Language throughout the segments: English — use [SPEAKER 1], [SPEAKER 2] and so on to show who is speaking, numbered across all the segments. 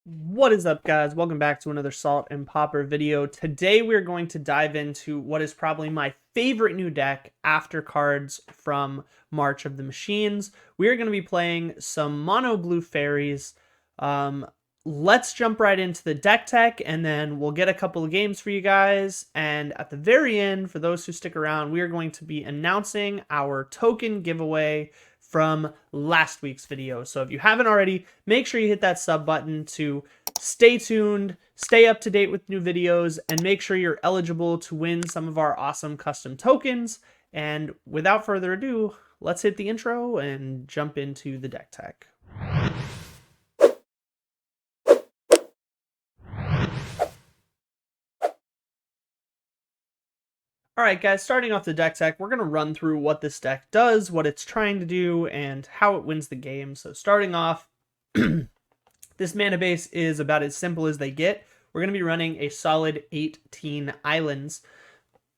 [SPEAKER 1] What is up, guys? Welcome back to another Salt and Pauper video. Today we're going to dive into what is probably my favorite new deck after cards from March of the Machines. We are going to be playing some mono blue fairies. Let's jump right into the deck tech, and then we'll get a couple of games for you guys. And at the very end, for those who stick around, we are going to be announcing our token giveaway from last week's video. So if you haven't already, make sure you hit that sub button to stay tuned, stay up to date with new videos, and make sure you're eligible to win some of our awesome custom tokens. And without further ado, let's hit the intro and jump into the deck tech. Alright guys, starting off the deck tech, we're going to run through what this deck does, what it's trying to do, and how it wins the game. So starting off, this mana base is about as simple as they get. We're going to be running a solid 18 islands.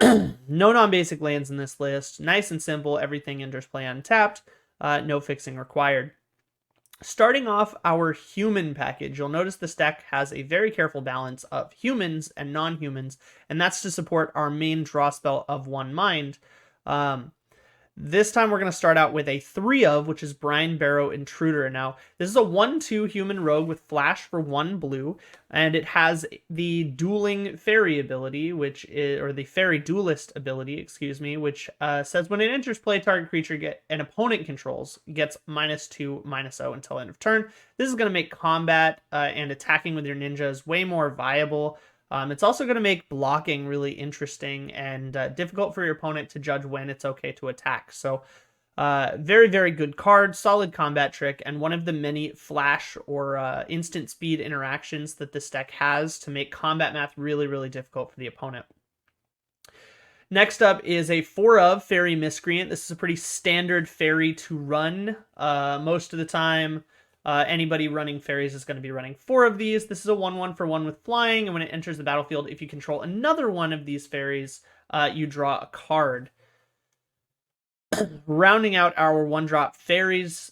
[SPEAKER 1] No non-basic lands in this list. Nice and simple, everything enters play untapped, no fixing required. Starting off our human package, you'll notice this deck has a very careful balance of humans and non-humans, and that's to support our main draw spell of One Mind. This time we're going to start out with a 3 of, which is Brine Barrow Intruder. Now, this is a 1/2 human rogue with flash for 1 blue, and it has the dueling fairy ability, which is, or the fairy duelist ability, excuse me, which says when it enters play, target creature an opponent controls gets -2/-0 until end of turn. This is going to make combat and attacking with your ninjas way more viable. It's also going to make blocking really interesting and difficult for your opponent to judge when it's okay to attack. So very, very good card, solid combat trick, and one of the many flash or instant speed interactions that this deck has to make combat math really, really difficult for the opponent. Next up is a 4 of Fairy Miscreant. This is a pretty standard fairy to run most of the time. Anybody running fairies is going to be running 4 of these. This is a 1/1 for 1 with flying, and when it enters the battlefield, if you control another one of these fairies, you draw a card. Rounding out our 1-drop fairies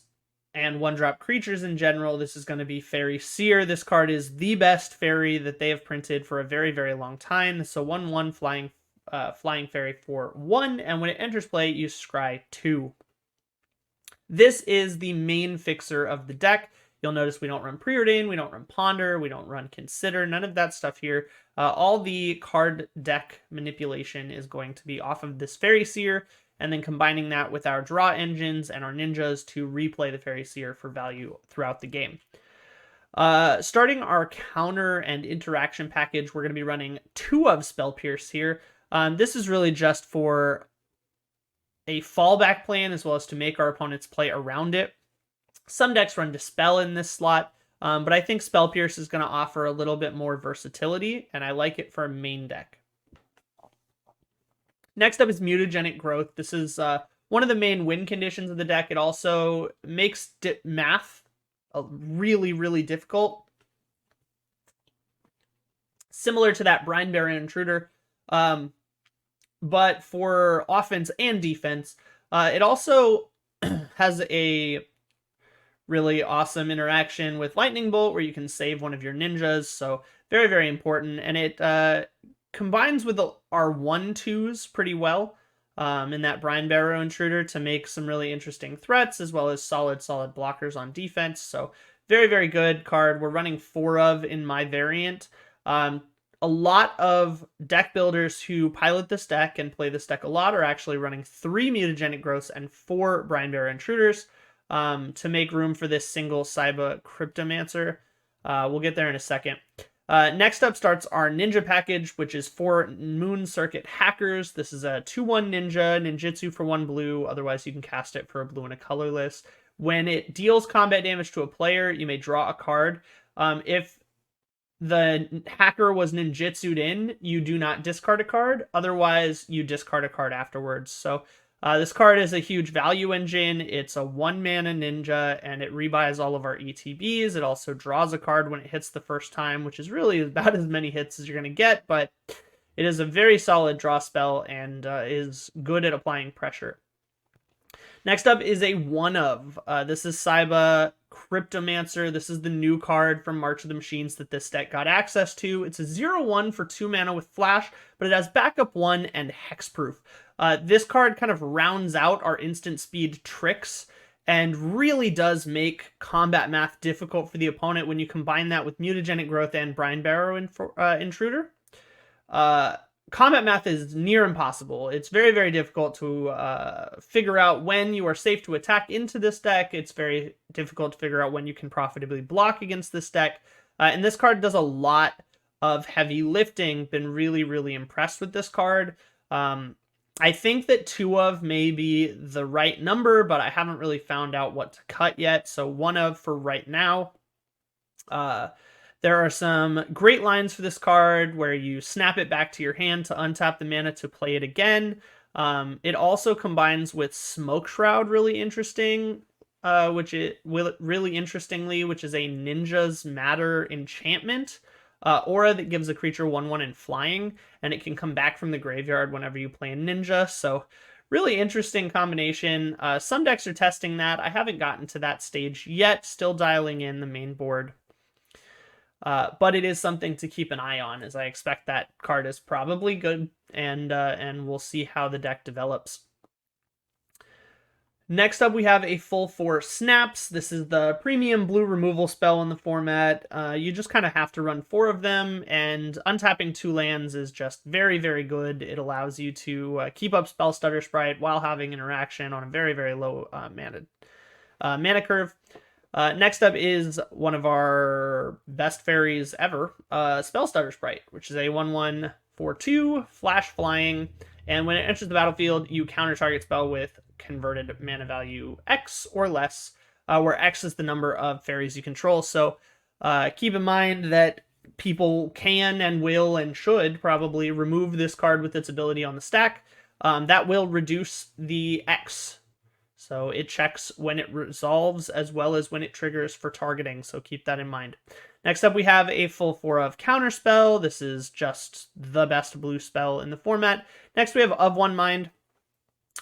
[SPEAKER 1] and 1-drop creatures in general, this is going to be Fairy Seer. This card is the best fairy that they have printed for a very, very long time. This is a 1/1 flying fairy for 1, and when it enters play, you scry 2. This is the main fixer of the deck. You'll notice we don't run Preordain, we don't run Ponder, we don't run Consider, none of that stuff here. All the card deck manipulation is going to be off of this Fairy Seer, and then combining that with our draw engines and our ninjas to replay the Fairy Seer for value throughout the game. Starting our counter and interaction package, we're going to be running 2 of Spell Pierce here. This is really just for a fallback plan as well as to make our opponents play around it. Some decks run Dispel in this slot, but I think Spell Pierce is going to offer a little bit more versatility, and I like it for a main deck. Next up is Mutagenic Growth. This is one of the main win conditions of the deck. It also makes math really, really difficult. Similar to that Brine Barrow Intruder. But for offense and defense, it also has a really awesome interaction with Lightning Bolt where you can save one of your ninjas. So very, very important. And it combines with our 1/2s pretty well in that Brine Barrow Intruder to make some really interesting threats as well as solid blockers on defense. So very, very good card. We're running 4 of in my variant. A lot of deck builders who pilot this deck and play this deck a lot are actually running 3 Mutagenic Growths and 4 Brine Barrow Intruders to make room for this single Saiba Cryptomancer. We'll get there in a second. Next up starts our ninja package, which is 4 Moon Circuit Hackers. This is a 2/1 ninja, ninjutsu for 1 blue. Otherwise, you can cast it for a blue and a colorless. When it deals combat damage to a player, you may draw a card. If the hacker was ninjutsu'd in, you do not discard a card. Otherwise, you discard a card afterwards. So this card is a huge value engine. It's a 1-mana ninja, and it rebuys all of our ETBs. It also draws a card when it hits the first time, which is really about as many hits as you're going to get, but it is a very solid draw spell and is good at applying pressure. Next up is a one of. This is Saiba Cryptomancer. This is the new card from March of the Machines that this deck got access to. It's a 0/1 for 2 mana with Flash, but it has backup 1 and Hexproof. This card kind of rounds out our instant speed tricks and really does make combat math difficult for the opponent when you combine that with Mutagenic Growth and Brine Barrow Intruder. Combat math is near impossible. It's very, very difficult to figure out when you are safe to attack into this deck. It's very difficult to figure out when you can profitably block against this deck. And this card does a lot of heavy lifting. Been really, really impressed with this card. I think that 2 of may be the right number, but I haven't really found out what to cut yet. So 1 of for right now. There are some great lines for this card where you snap it back to your hand to untap the mana to play it again. It also combines with Smoke Shroud really interestingly, which is a Ninja's Matter enchantment. Aura that gives a creature 1/1 and flying, and it can come back from the graveyard whenever you play a ninja. So really interesting combination. Some decks are testing that. I haven't gotten to that stage yet, still dialing in the main board. But it is something to keep an eye on, as I expect that card is probably good, and we'll see how the deck develops. Next up, we have a full 4 Snaps. This is the premium blue removal spell in the format. You just kind of have to run 4 of them, and untapping 2 lands is just very, very good. It allows you to keep up Spell Stutter Sprite while having interaction on a very, very low mana curve. Next up is one of our best fairies ever, Spell Stutter Sprite, which is a 1/1 for 2, flash flying, and when it enters the battlefield, you counter target spell with converted mana value X or less, where X is the number of fairies you control. So keep in mind that people can and will and should probably remove this card with its ability on the stack. That will reduce the X. So it checks when it resolves as well as when it triggers for targeting, so keep that in mind. Next up, we have a full 4 of Counterspell. This is just the best blue spell in the format. Next, we have Of One Mind.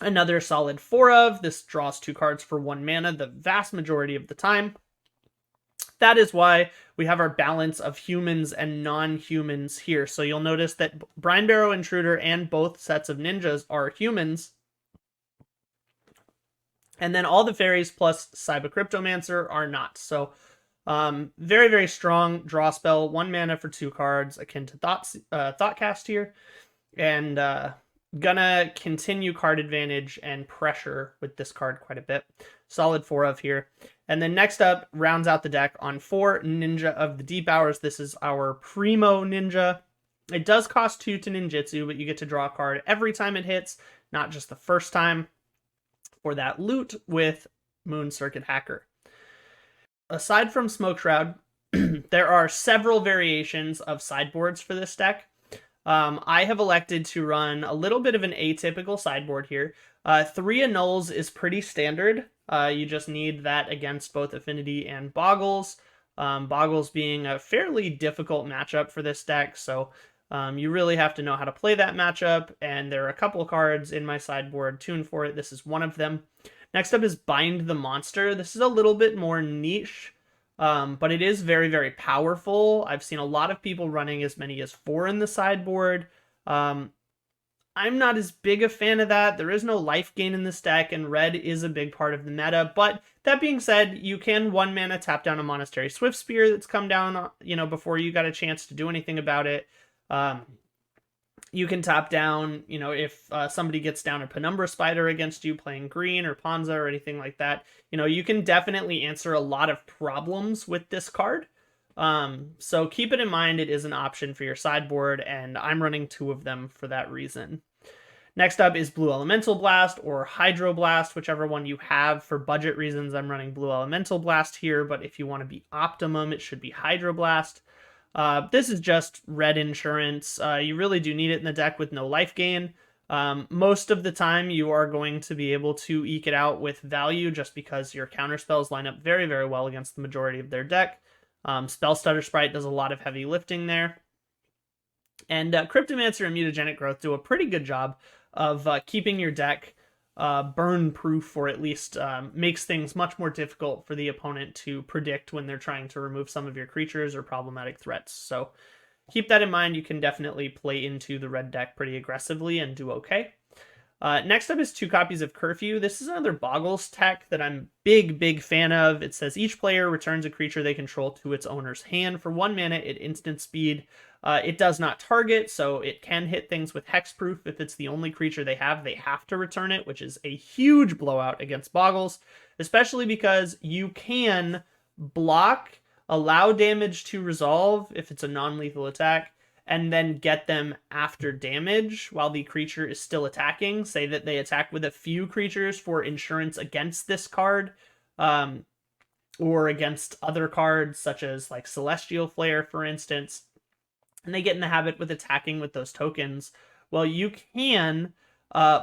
[SPEAKER 1] Another solid 4 of. This draws 2 cards for 1 mana the vast majority of the time. That is why we have our balance of humans and non-humans here. So you'll notice that Brine Barrow Intruder and both sets of ninjas are humans. And then all the fairies plus Saiba Cryptomancer are not. So very, very strong draw spell. 1 mana for 2 cards, akin to Thoughtcast here. And gonna continue card advantage and pressure with this card quite a bit. Solid 4 of here. And then next up, rounds out the deck on 4, Ninja of the Deep Hours. This is our Primo Ninja. It does cost 2 to ninjutsu, but you get to draw a card every time it hits, not just the first time. For that loot with Moon Circuit Hacker. Aside from Smoke Shroud, there are several variations of sideboards for this deck. I have elected to run a little bit of an atypical sideboard here. 3 Annuls is pretty standard. You just need that against both Affinity and Boggles. Boggles being a fairly difficult matchup for this deck, so you really have to know how to play that matchup, and there are a couple of cards in my sideboard tuned for it. This is one of them. Next up is Bind the Monster. This is a little bit more niche, but it is very, very powerful. I've seen a lot of people running as many as 4 in the sideboard. I'm not as big a fan of that. There is no life gain in this deck, and red is a big part of the meta. But that being said, you can 1 mana tap down a Monastery Swiftspear that's come down, before you got a chance to do anything about it. You can tap down, if somebody gets down a Penumbra Spider against you playing green or Ponza or anything like that. You can definitely answer a lot of problems with this card. So keep it in mind, it is an option for your sideboard, and I'm running 2 of them for that reason. Next up is Blue Elemental Blast or Hydro Blast, whichever one you have. For budget reasons, I'm running Blue Elemental Blast here, but if you want to be optimum, it should be Hydro Blast. This is just red insurance. You really do need it in the deck with no life gain. Most of the time you are going to be able to eke it out with value just because your counter spells line up very, very well against the majority of their deck. Spell Stutter Sprite does a lot of heavy lifting there. And Cryptomancer and Mutagenic Growth do a pretty good job of keeping your deck burn proof, or at least makes things much more difficult for the opponent to predict when they're trying to remove some of your creatures or problematic threats. So keep that in mind. You can definitely play into the red deck pretty aggressively and do okay. Next up is 2 copies of Curfew. This is another Boggles tech that I'm big fan of. It says each player returns a creature they control to its owner's hand for 1 mana at instant speed. It does not target, so it can hit things with hexproof. If it's the only creature they have to return it, which is a huge blowout against Boggles, especially because you can block, allow damage to resolve if it's a non-lethal attack, and then get them after damage while the creature is still attacking. Say that they attack with a few creatures for insurance against this card, or against other cards such as like Celestial Flare, for instance, and they get in the habit with attacking with those tokens. Well, you can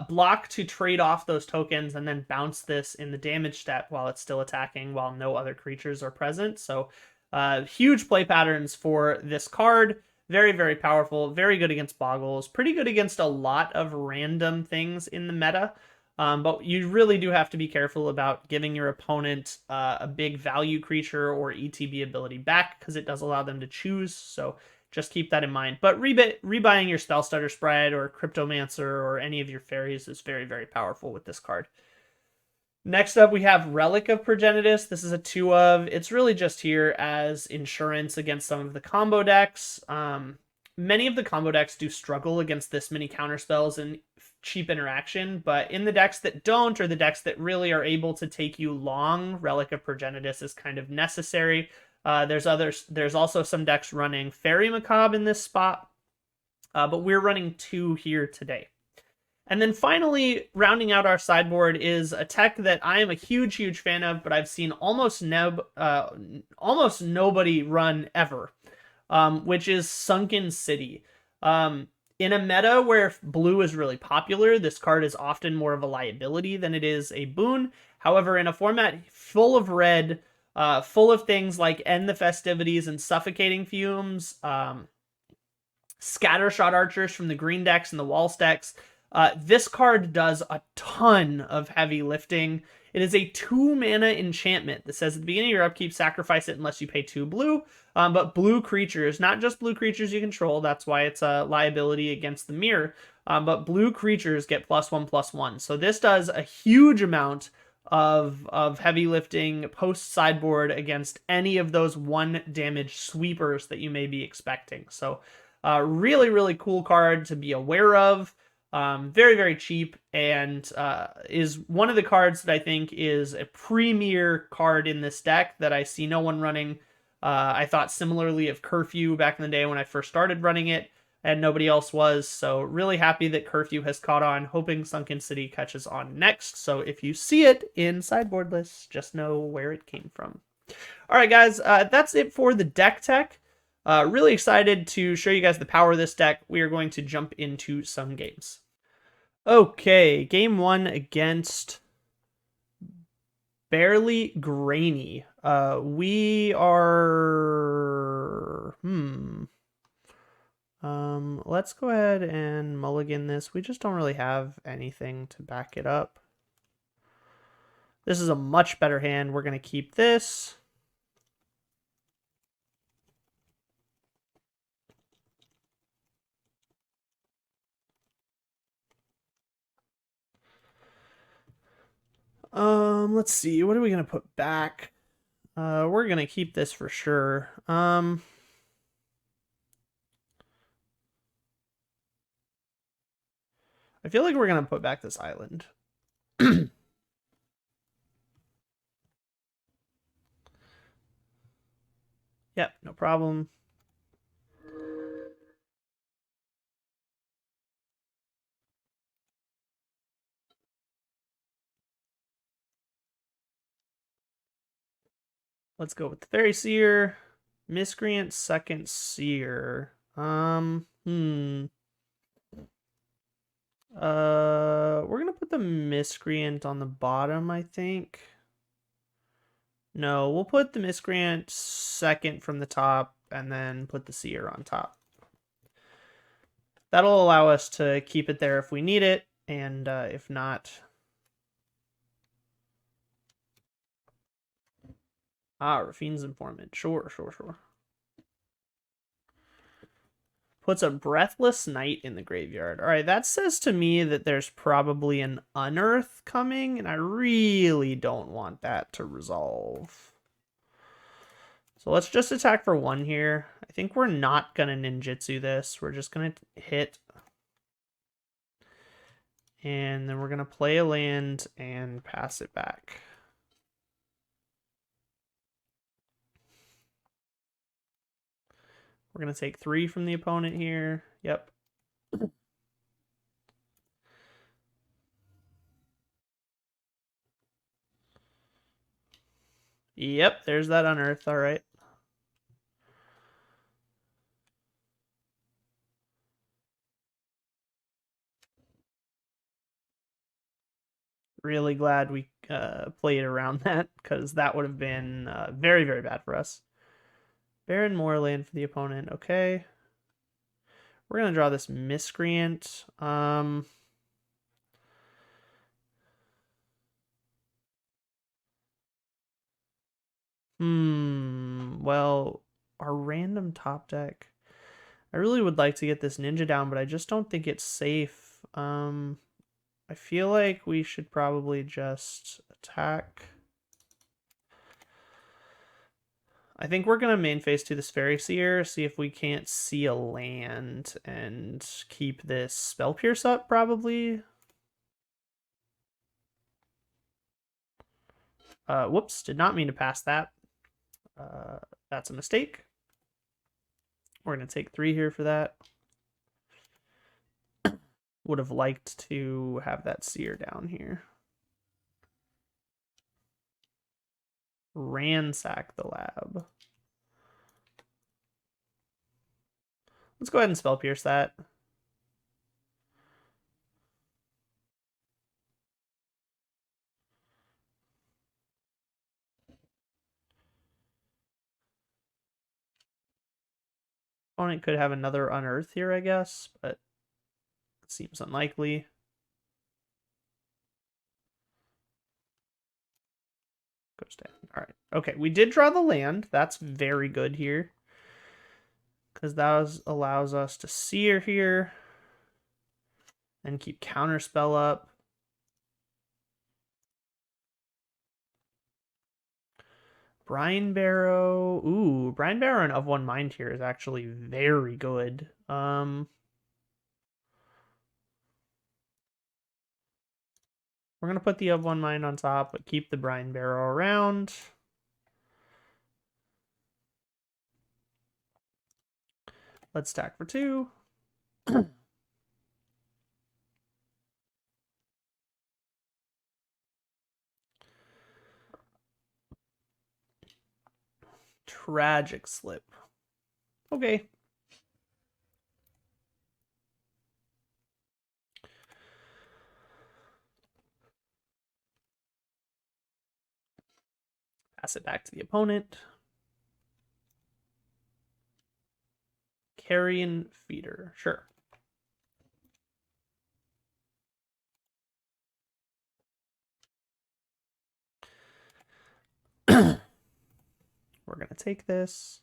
[SPEAKER 1] block to trade off those tokens and then bounce this in the damage step while it's still attacking while no other creatures are present. So huge play patterns for this card. Very powerful, very good against Boggles, pretty good against a lot of random things in the meta. But you really do have to be careful about giving your opponent a big value creature or ETB ability back, because it does allow them to choose. So just keep that in mind. But rebuying your Spellstutter Sprite or Cryptomancer or any of your fairies is very powerful with this card. Next up, we have Relic of Progenitus. This is a 2 of. It's really just here as insurance against some of the combo decks. Many of the combo decks do struggle against this many counterspells and cheap interaction, but in the decks that don't, or the decks that really are able to take you long, Relic of Progenitus is kind of necessary. There's also some decks running Fairy Macabre in this spot, but we're running 2 here today. And then finally, rounding out our sideboard is a tech that I am a huge fan of, but I've seen almost nobody run ever, which is Sunken City. In a meta where blue is really popular, this card is often more of a liability than it is a boon. However, in a format full of red, full of things like End the Festivities and Suffocating Fumes, Scattershot Archers from the green decks and the wall stacks, this card does a ton of heavy lifting. It is a 2 mana enchantment that says at the beginning of your upkeep, sacrifice it unless you pay 2 blue. But blue creatures, not just blue creatures you control, that's why it's a liability against the mirror, but blue creatures get +1/+1. So this does a huge amount of heavy lifting post sideboard against any of those 1 damage sweepers that you may be expecting. So really cool card to be aware of. Very cheap, and is one of the cards that I think is a premier card in this deck that I see no one running. I thought similarly of Curfew back in the day when I first started running it, and nobody else was. So really happy that Curfew has caught on, hoping Sunken City catches on next. So if you see it in sideboard lists, just know where it came from. All right, guys, that's it for the deck tech. Really excited to show you guys the power of this deck. We are going to jump into some games. Okay, game 1 against Barely Grainy. We are... let's go ahead and mulligan this. We just don't really have anything to back it up. This is a much better hand. We're going to keep this. Let's see. What are we going to put back? We're going to keep this for sure. I feel like we're going to put back this island. Yep, no problem. Let's go with the Fairy Seer. Miscreant, second Seer. We're gonna put the Miscreant on the bottom, I think. No, we'll put the Miscreant second from the top and then put the Seer on top. That'll allow us to keep it there if we need it, and if not, Ah, Rafine's Informant. Sure, sure, sure. Puts a Breathless Knight in the graveyard. All right, that says to me that there's probably an Unearth coming, and I really don't want that to resolve. So let's just attack for 1 here. I think we're not going to ninjutsu this. We're just going to hit. And then we're going to play a land and pass it back. We're going to take 3 from the opponent here. Yep. Yep, there's that Unearth. All right. Really glad we played around that, because that would have been very, very bad for us. Baron Moorland for the opponent. Okay. We're going to draw this Miscreant. Well, our random top deck. I really would like to get this ninja down, but I just don't think it's safe. I feel like we should probably just attack. I think we're going to main phase to this Fairy Seer, see if we can't see a land and keep this Spell Pierce up, probably. Whoops, did not mean to pass that. That's a mistake. We're going to take 3 here for that. Would have liked to have that Seer down here. Ransack the lab. Let's go ahead and Spell Pierce that. Opponent could have another Unearth here, I guess, but it seems unlikely. Goes down. All right. Okay, we did draw the land. That's very good here, because that allows us to Seer here and keep Counterspell up. Brine Barrow. Ooh, Brine Barrow and Of One Mind here is actually very good. We're going to put the Of One Mind on top, but keep the Brine Barrow around. Let's stack for 2. Tragic Slip. Okay. Pass it back to the opponent. Carrion Feeder. Sure. We're going to take this.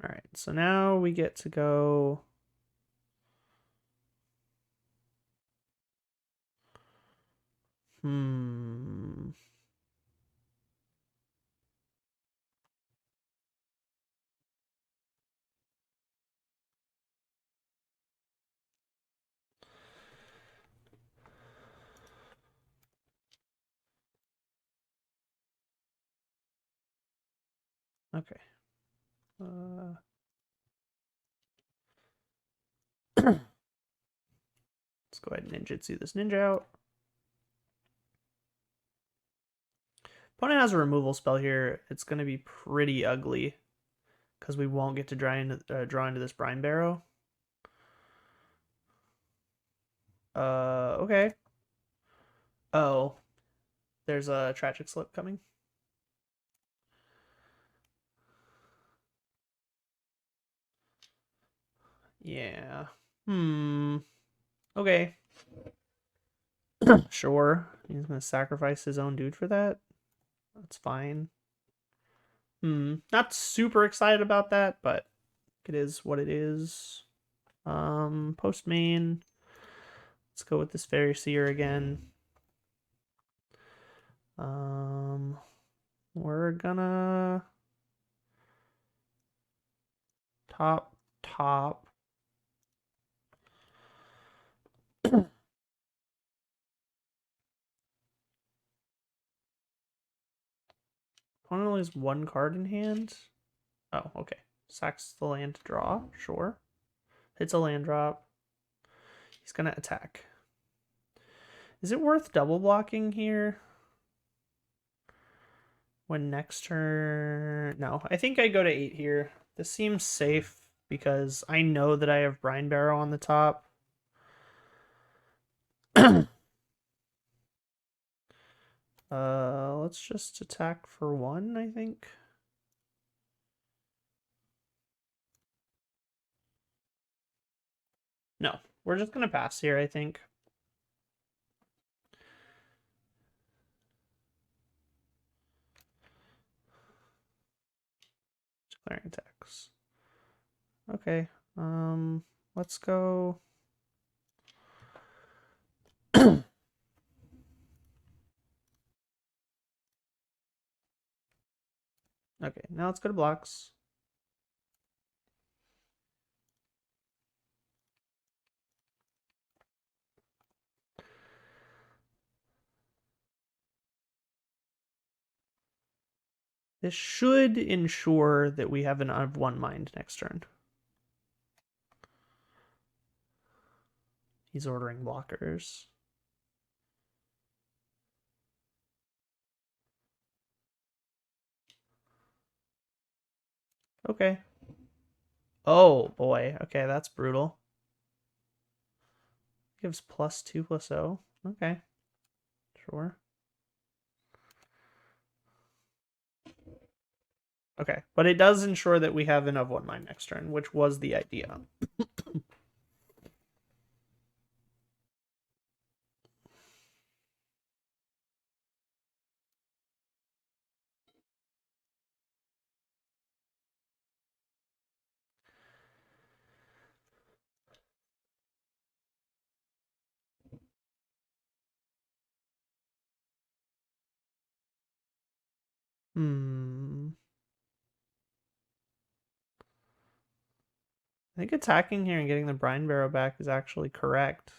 [SPEAKER 1] All right, so now we get to go. Okay. Let's go ahead and ninjutsu this ninja out. Opponent has a removal spell here. It's going to be pretty ugly, because we won't get to draw into this Brine Barrow. Okay. Oh, there's a Tragic Slip coming. Yeah. Okay. Sure. He's gonna sacrifice his own dude for that. That's fine. Not super excited about that, but it is what it is. Post main. Let's go with this Fairy Seer again. We're gonna top. Opponent only has one card in hand. Oh, okay. Sacks the land to draw. Sure. Hits a land drop. He's gonna attack. Is it worth double blocking here? When next turn... No, I think I go to 8 here. This seems safe because I know that I have Brine Barrow on the top. Let's just attack for 1, I think. No, we're just gonna pass here, I think. Declaring attacks. Okay, let's go. Okay, now let's go to blocks. This should ensure that we have an of 1 mind next turn. He's ordering blockers. Okay. Oh, boy. Okay, that's brutal. Gives +2/+0. Okay. Sure. Okay, but it does ensure that we have an of 1 mind next turn, which was the idea. I think attacking here and getting the Brine Barrow back is actually correct.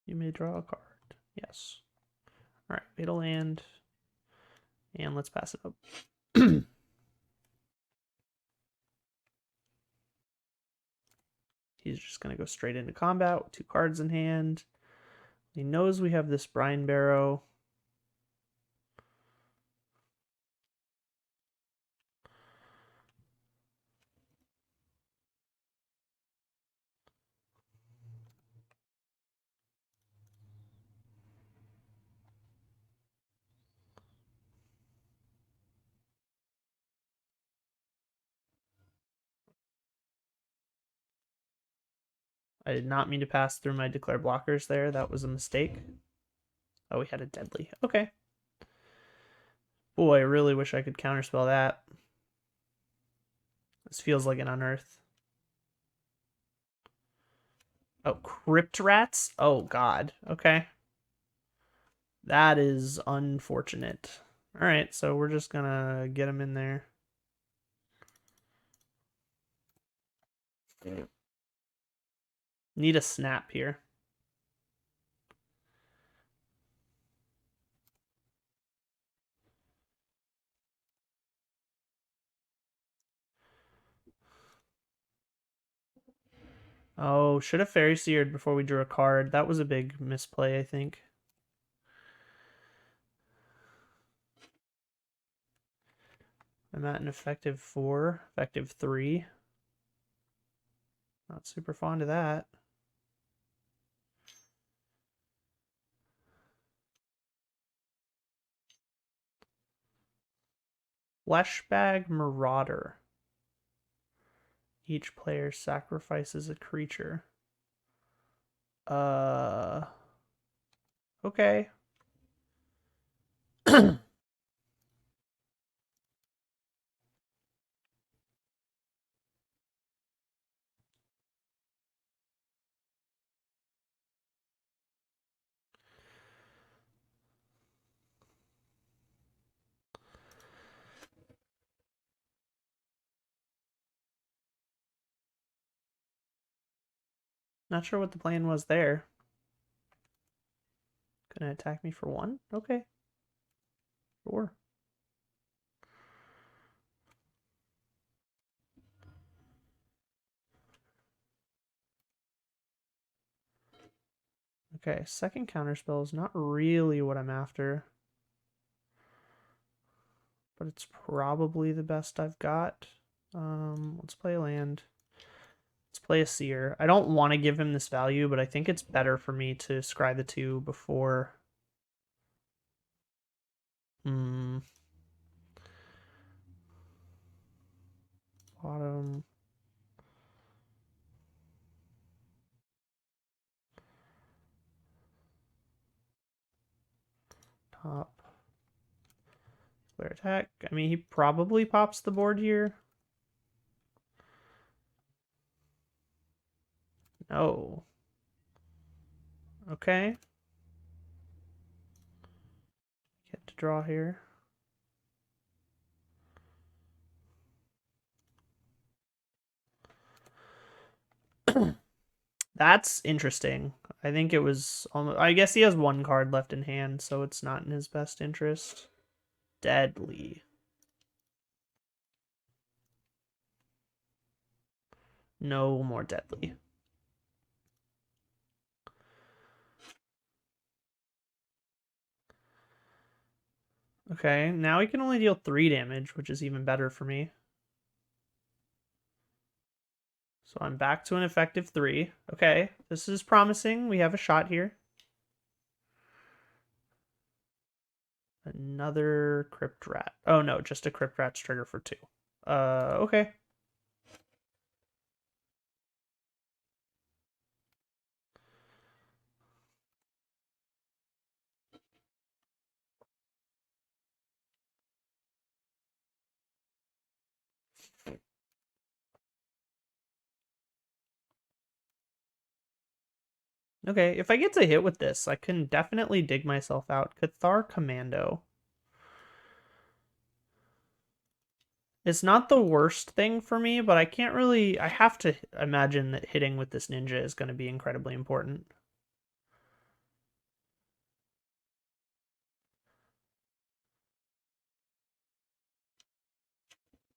[SPEAKER 1] You may draw a card. Yes. All right, fatal land. And let's pass it up. He's just going to go straight into combat with 2 cards in hand. He knows we have this Brine Barrow. I did not mean to pass through my declare blockers there. That was a mistake. Oh, we had a deadly. Okay. Boy, I really wish I could counterspell that. This feels like an unearth. Oh, Crypt Rats? Oh, God. Okay. That is unfortunate. All right, so we're just going to get him in there. Need a snap here. Oh, should have Fairy Seared before we drew a card. That was a big misplay, I think. I'm at an effective 4, effective 3. Not super fond of that. Fleshbag Marauder. Each player sacrifices a creature. Okay. Not sure what the plan was there. Gonna attack me for 1? Okay. Sure. Okay, second counterspell is not really what I'm after. But it's probably the best I've got. Let's play a land. Let's play a seer. I don't want to give him this value, but I think it's better for me to scry the 2 before... Bottom. Top. Player attack. I mean, he probably pops the board here. No. Okay. Get to draw here. That's interesting. I think it was almost... I guess he has 1 card left in hand, so it's not in his best interest. Deadly. No more deadly. Okay, now he can only deal 3 damage, which is even better for me. So I'm back to an effective 3. Okay, this is promising. We have a shot here. Another Crypt Rat. Oh no, just a Crypt Rat's trigger for 2. Okay. Okay, if I get to hit with this, I can definitely dig myself out. Cathar Commando. It's not the worst thing for me, but I can't really... I have to imagine that hitting with this ninja is going to be incredibly important.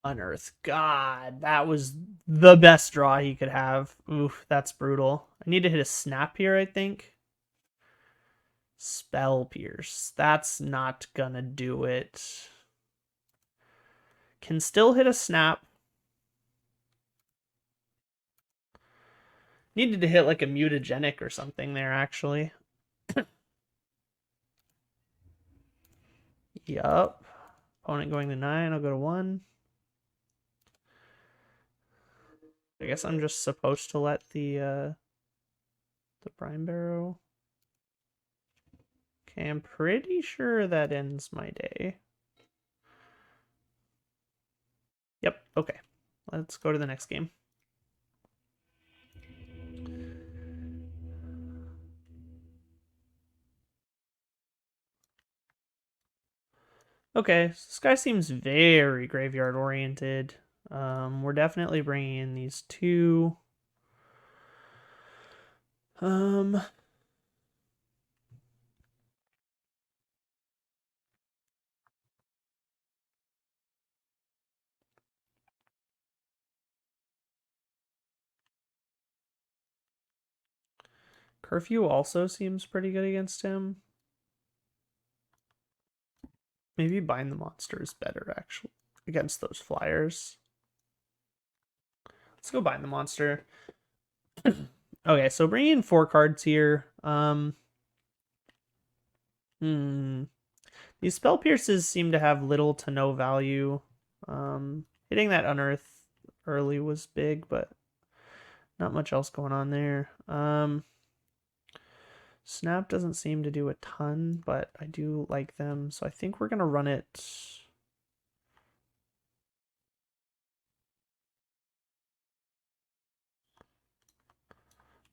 [SPEAKER 1] Unearth. God, that was the best draw he could have. Oof, that's brutal. I need to hit a snap here, I think. Spell Pierce. That's not gonna do it. Can still hit a snap. Needed to hit like a mutagenic or something there, actually. Yup. Opponent going to 9, I'll go to 1. I guess I'm just supposed to let the Brine Barrow. Okay, I'm pretty sure that ends my day. Yep, okay. Let's go to the next game. Okay, this guy seems very graveyard oriented. We're definitely bringing in these 2. Curfew also seems pretty good against him. Maybe Bind the Monster is better, actually. against those flyers. Let's go bind the monster. Okay, so bringing in 4 cards here. These spell pierces seem to have little to no value. Hitting that unearth early was big, but not much else going on there. Snap doesn't seem to do a ton, but I do like them, so I think we're gonna run it.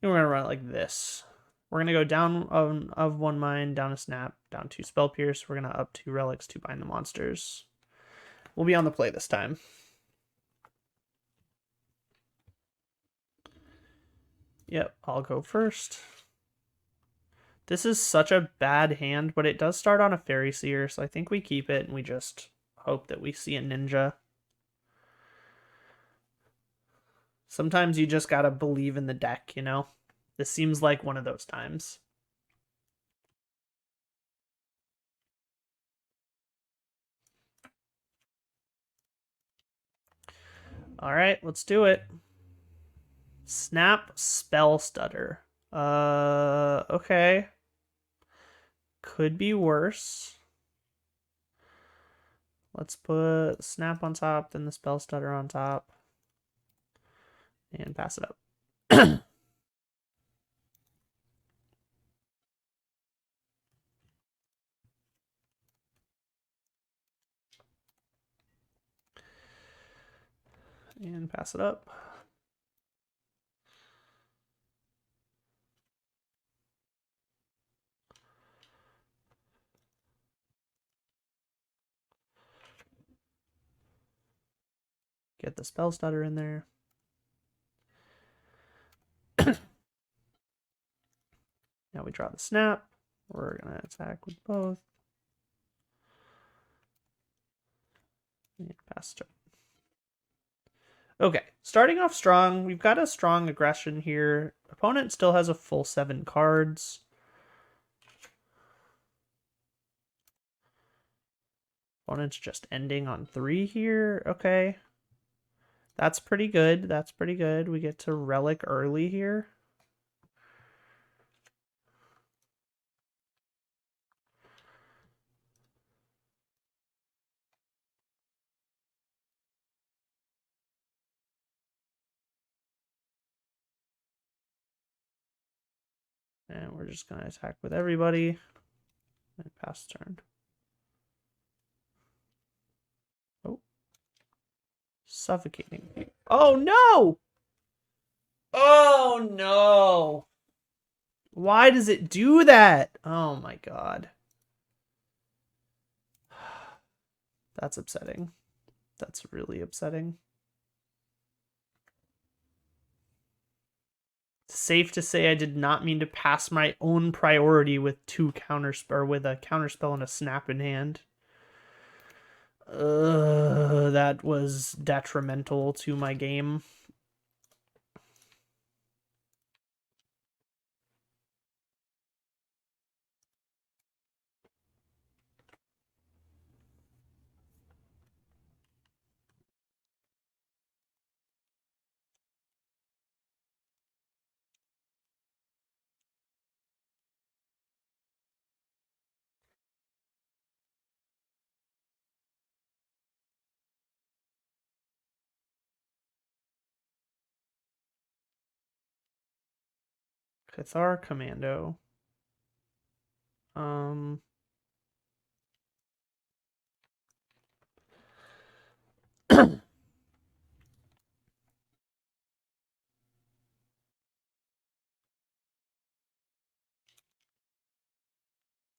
[SPEAKER 1] We're gonna run it like this. We're gonna go down of 1 mine, down a snap, down 2 spell pierce. We're gonna up 2 relics to bind the monsters. We'll be on the play this time. Yep, I'll go first. This is such a bad hand, but it does start on a Fairy Seer, so I think we keep it and we just hope that we see a ninja. Sometimes you just gotta believe in the deck, you know? This seems like one of those times. Alright, let's do it. Snap Spell Stutter. Okay. Could be worse. Let's put Snap on top, then the Spell Stutter on top. And pass it up. And pass it up. Get the Spell Stutter in there. Now we draw the snap. We're going to attack with both. And pass it. Okay, starting off strong. We've got a strong aggression here. Opponent still has a full 7 cards. Opponent's just ending on 3 here. Okay. That's pretty good. That's pretty good. We get to relic early here. And we're just going to attack with everybody. And pass turn. Oh. Suffocating. Oh, no! Oh, no! Why does it do that? Oh, my God. That's upsetting. That's really upsetting. Safe to say I did not mean to pass my own priority with 2 counterspell, with a counterspell and a snap in hand. That was detrimental to my game. Cathar Commando.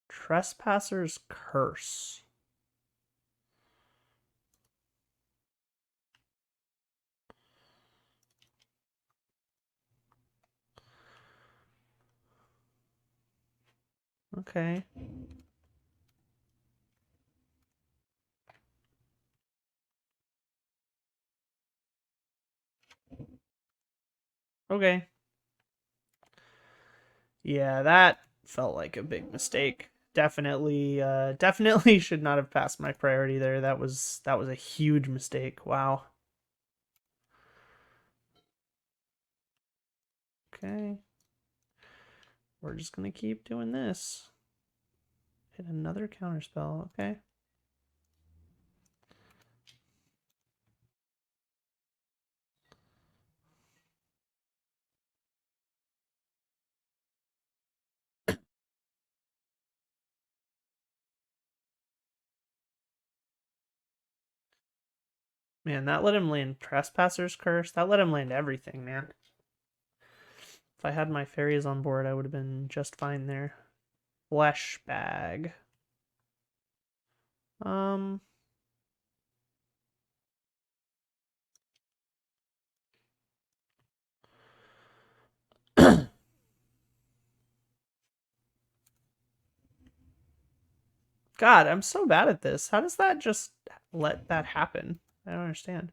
[SPEAKER 1] Trespasser's Curse. Okay. Okay. Yeah, that felt like a big mistake. definitely should not have passed my priority there. That was a huge mistake. Wow. Okay. We're just gonna keep doing this. Hit another counterspell, okay. Man, that let him land Trespasser's Curse. That let him land everything, man. If I had my fairies on board, I would have been just fine there. Flesh bag. God, I'm so bad at this. How does that just let that happen? I don't understand.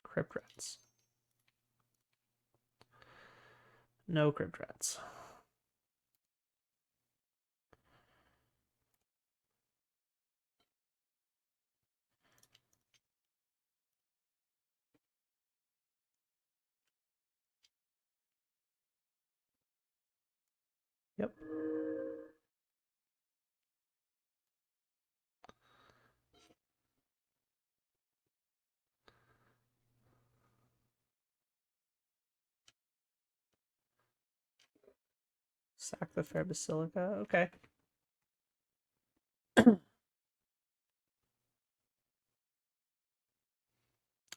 [SPEAKER 1] Crypt Rats. No Crypt Rats. Yep. Sack the Fair Basilica. Okay.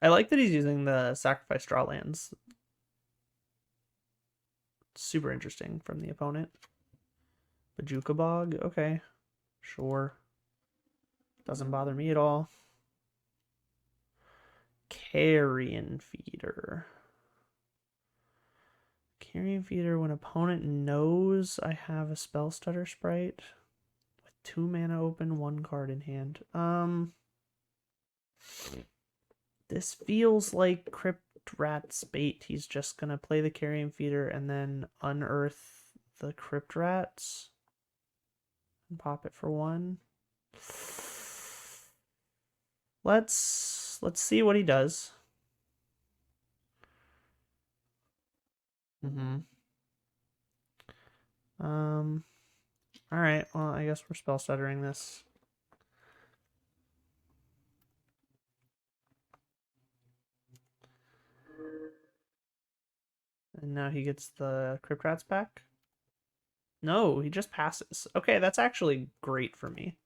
[SPEAKER 1] I like that he's using the sacrifice draw lands. Super interesting from the opponent. Bajuka Bog. Okay. Sure. Doesn't bother me at all. Carrion Feeder. Carrion Feeder when opponent knows I have a Spell Stutter Sprite with 2 mana open, 1 card in hand. This feels like Crypt Rat's bait. He's just gonna play the Carrion Feeder and then unearth the Crypt Rats and pop it for 1. Let's see what he does. All right. Well, I guess we're spell stuttering this. And now he gets the Crypt Rats back. No, he just passes. Okay, that's actually great for me.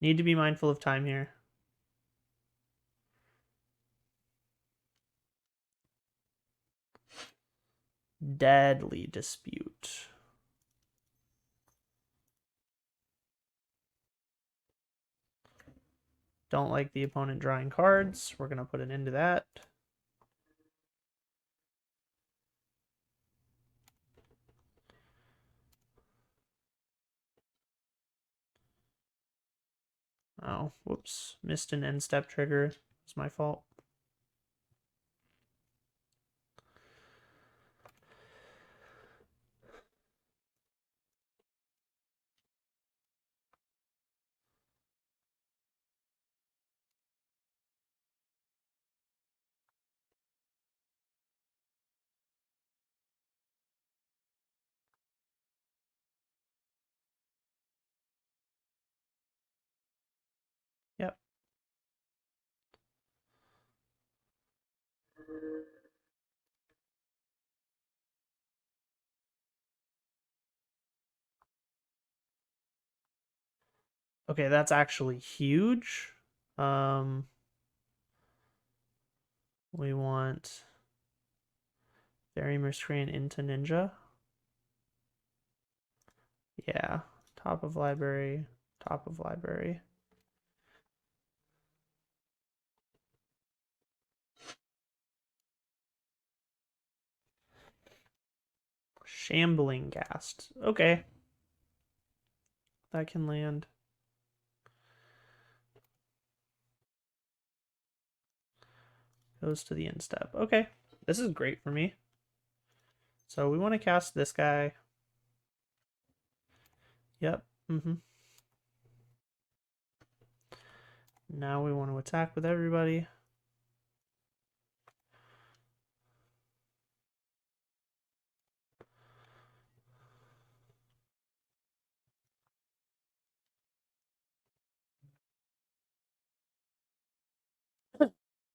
[SPEAKER 1] Need to be mindful of time here. Deadly Dispute. Don't like the opponent drawing cards. We're going to put an end to that. Oh, whoops. Missed an end step trigger. It's my fault. Yep. Okay, that's actually huge. We want Fairy Mercurian into Ninja. Yeah, top of library, top of library. Shambling Ghast. Okay. That can land. Goes to the end step. Okay. This is great for me. So we want to cast this guy. Yep. Now we want to attack with everybody.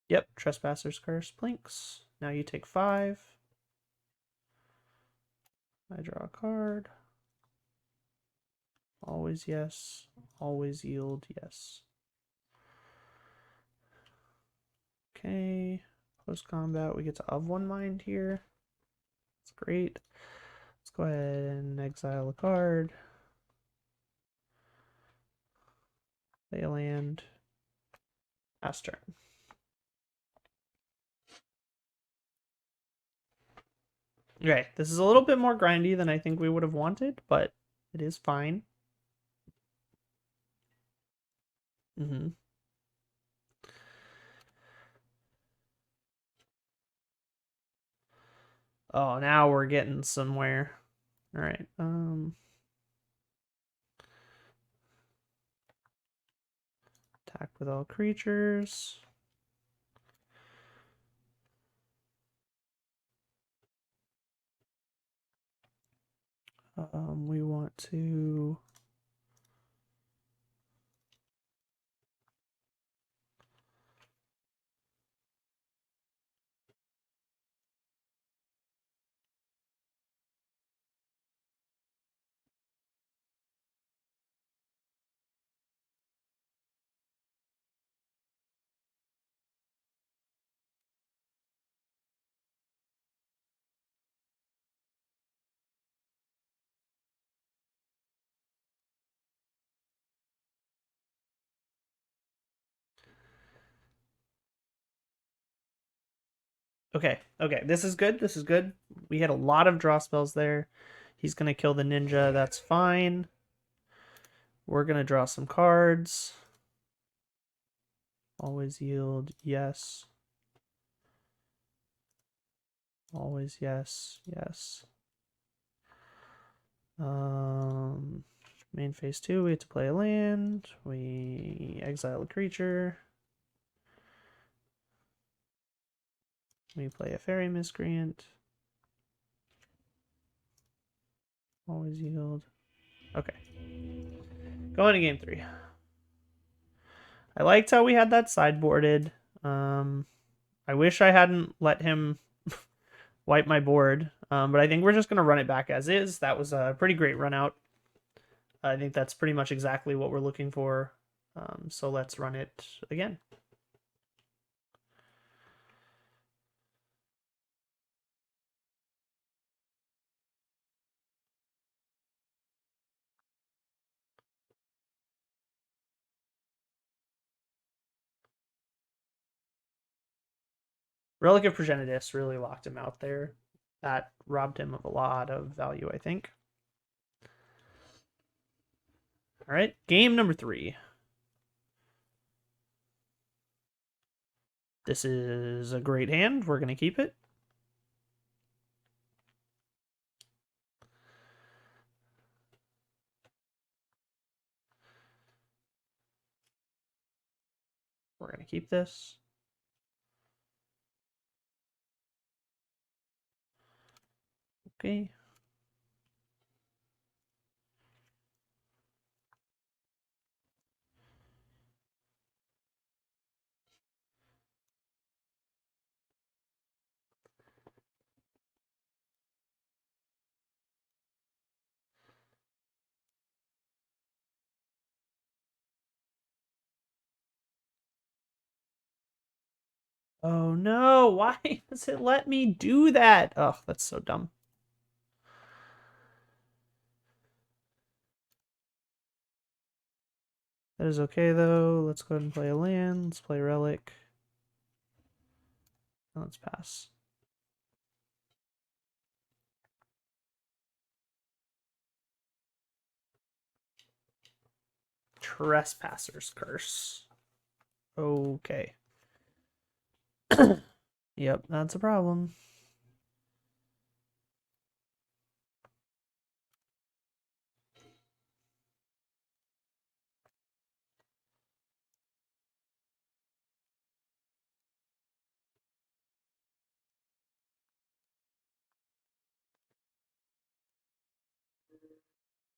[SPEAKER 1] Yep, Trespasser's Curse blinks. Now you take 5. I draw a card. Always yes. Always yield yes. Okay. Post combat, we get to of one mind here. That's great. Let's go ahead and exile a card. Play a land. Pass turn. Okay, this is a little bit more grindy than I think we would have wanted, but it is fine. Oh, now we're getting somewhere. All right. Attack with all creatures. We want to Okay, this is good. This is good. We had a lot of draw spells there. He's going to kill the ninja. That's fine. We're going to draw some cards. Always yield. Yes. Always yes. Yes. Main phase 2, we have to play a land. We exile a creature. We play a fairy miscreant. Always yield. Okay. Going to game 3. I liked how we had that sideboarded. I wish I hadn't let him wipe my board. But I think we're just going to run it back as is. That was a pretty great run out. I think that's pretty much exactly what we're looking for. So let's run it again. Relic of Progenitus really locked him out there. That robbed him of a lot of value, I think. All right, game number 3. This is a great hand. We're going to keep it. We're going to keep this. Okay. Oh no, why does it let me do that? Oh, that's so dumb. That is okay though. Let's go ahead and play a land. Let's play Relic. Let's pass. Trespasser's Curse. Okay. Yep, that's a problem.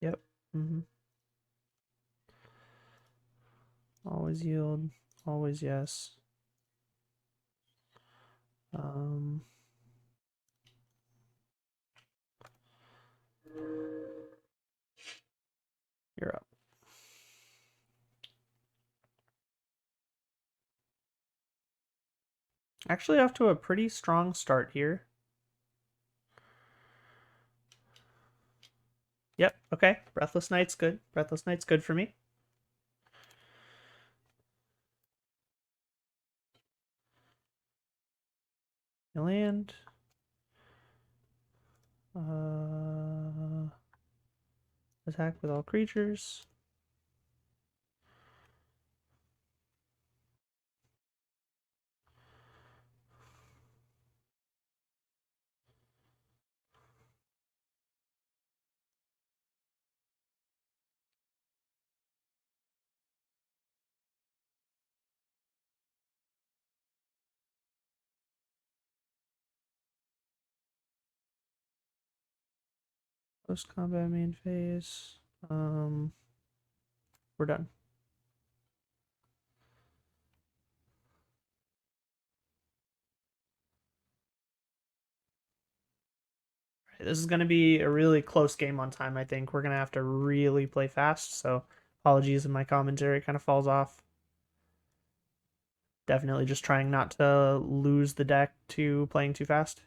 [SPEAKER 1] Yep. Always yield. Always yes. You're up. Actually off to a pretty strong start here. Yep, okay. Breathless Knight's good. Breathless Knight's good for me. Land. Attack with all creatures. Post combat main phase. We're done. This is going to be a really close game on time, I think. We're going to have to really play fast, so apologies if my commentary kind of falls off. Definitely just trying not to lose the deck to playing too fast.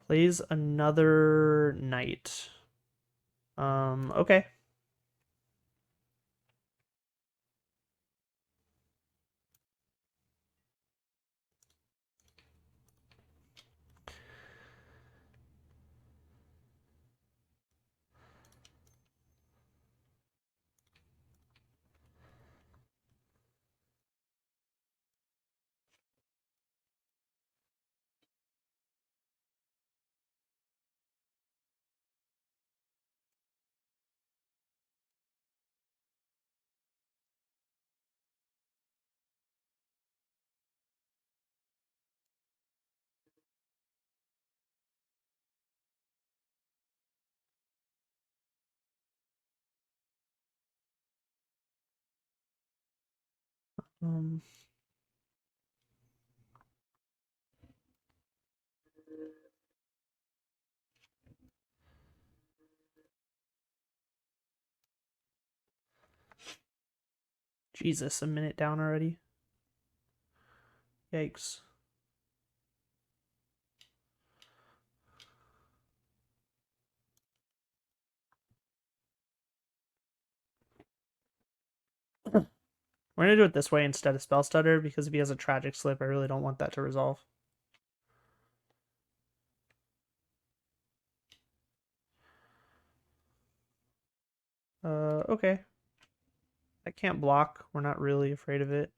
[SPEAKER 1] Plays another knight. Okay. Jesus, a minute down already. Yikes. We're going to do it this way instead of Spell Stutter, because if he has a Tragic Slip, I really don't want that to resolve. Okay. I can't block. We're not really afraid of it.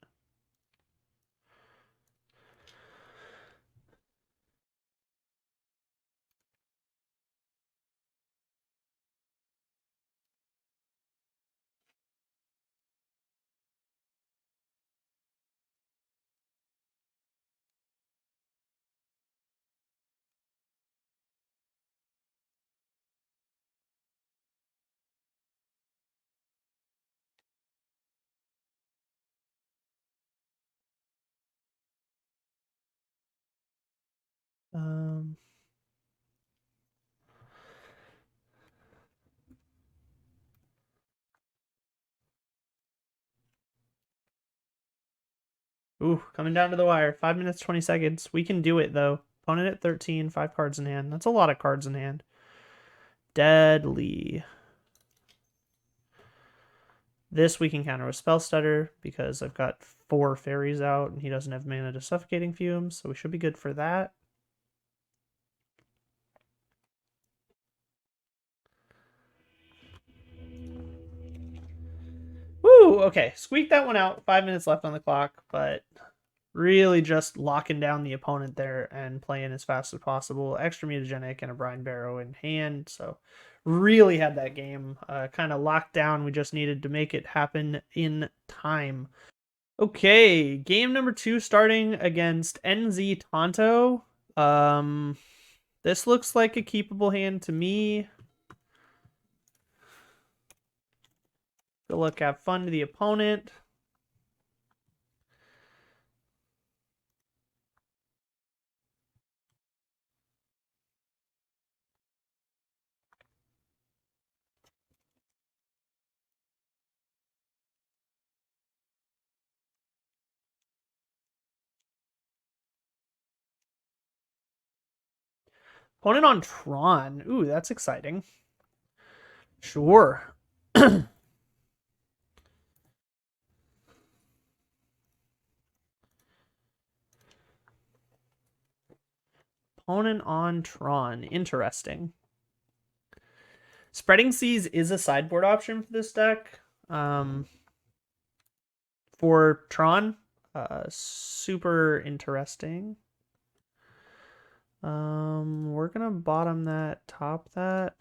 [SPEAKER 1] Ooh, coming down to the wire. 5 minutes, 20 seconds. We can do it, though. Opponent at 13, 5 cards in hand. That's a lot of cards in hand. Deadly. This we can counter with Spell Stutter, because I've got 4 fairies out, and he doesn't have mana to Suffocating Fumes, so we should be good for that. Ooh, okay. Squeaked that one out. 5 minutes left on the clock, but really just locking down the opponent there and playing as fast as possible. Extra mutagenic and a Brine Barrow in hand, so really had that game kind of locked down. We just needed to make it happen in time. Okay, game number 2 starting against NZ Tonto. This looks like a keepable hand to me. Good luck, have fun to the opponent. Opponent on Tron. Ooh, that's exciting. Sure. Opponent on Tron. Interesting. Spreading Seas is a sideboard option for this deck. For Tron. Super interesting. We're gonna bottom that, top that.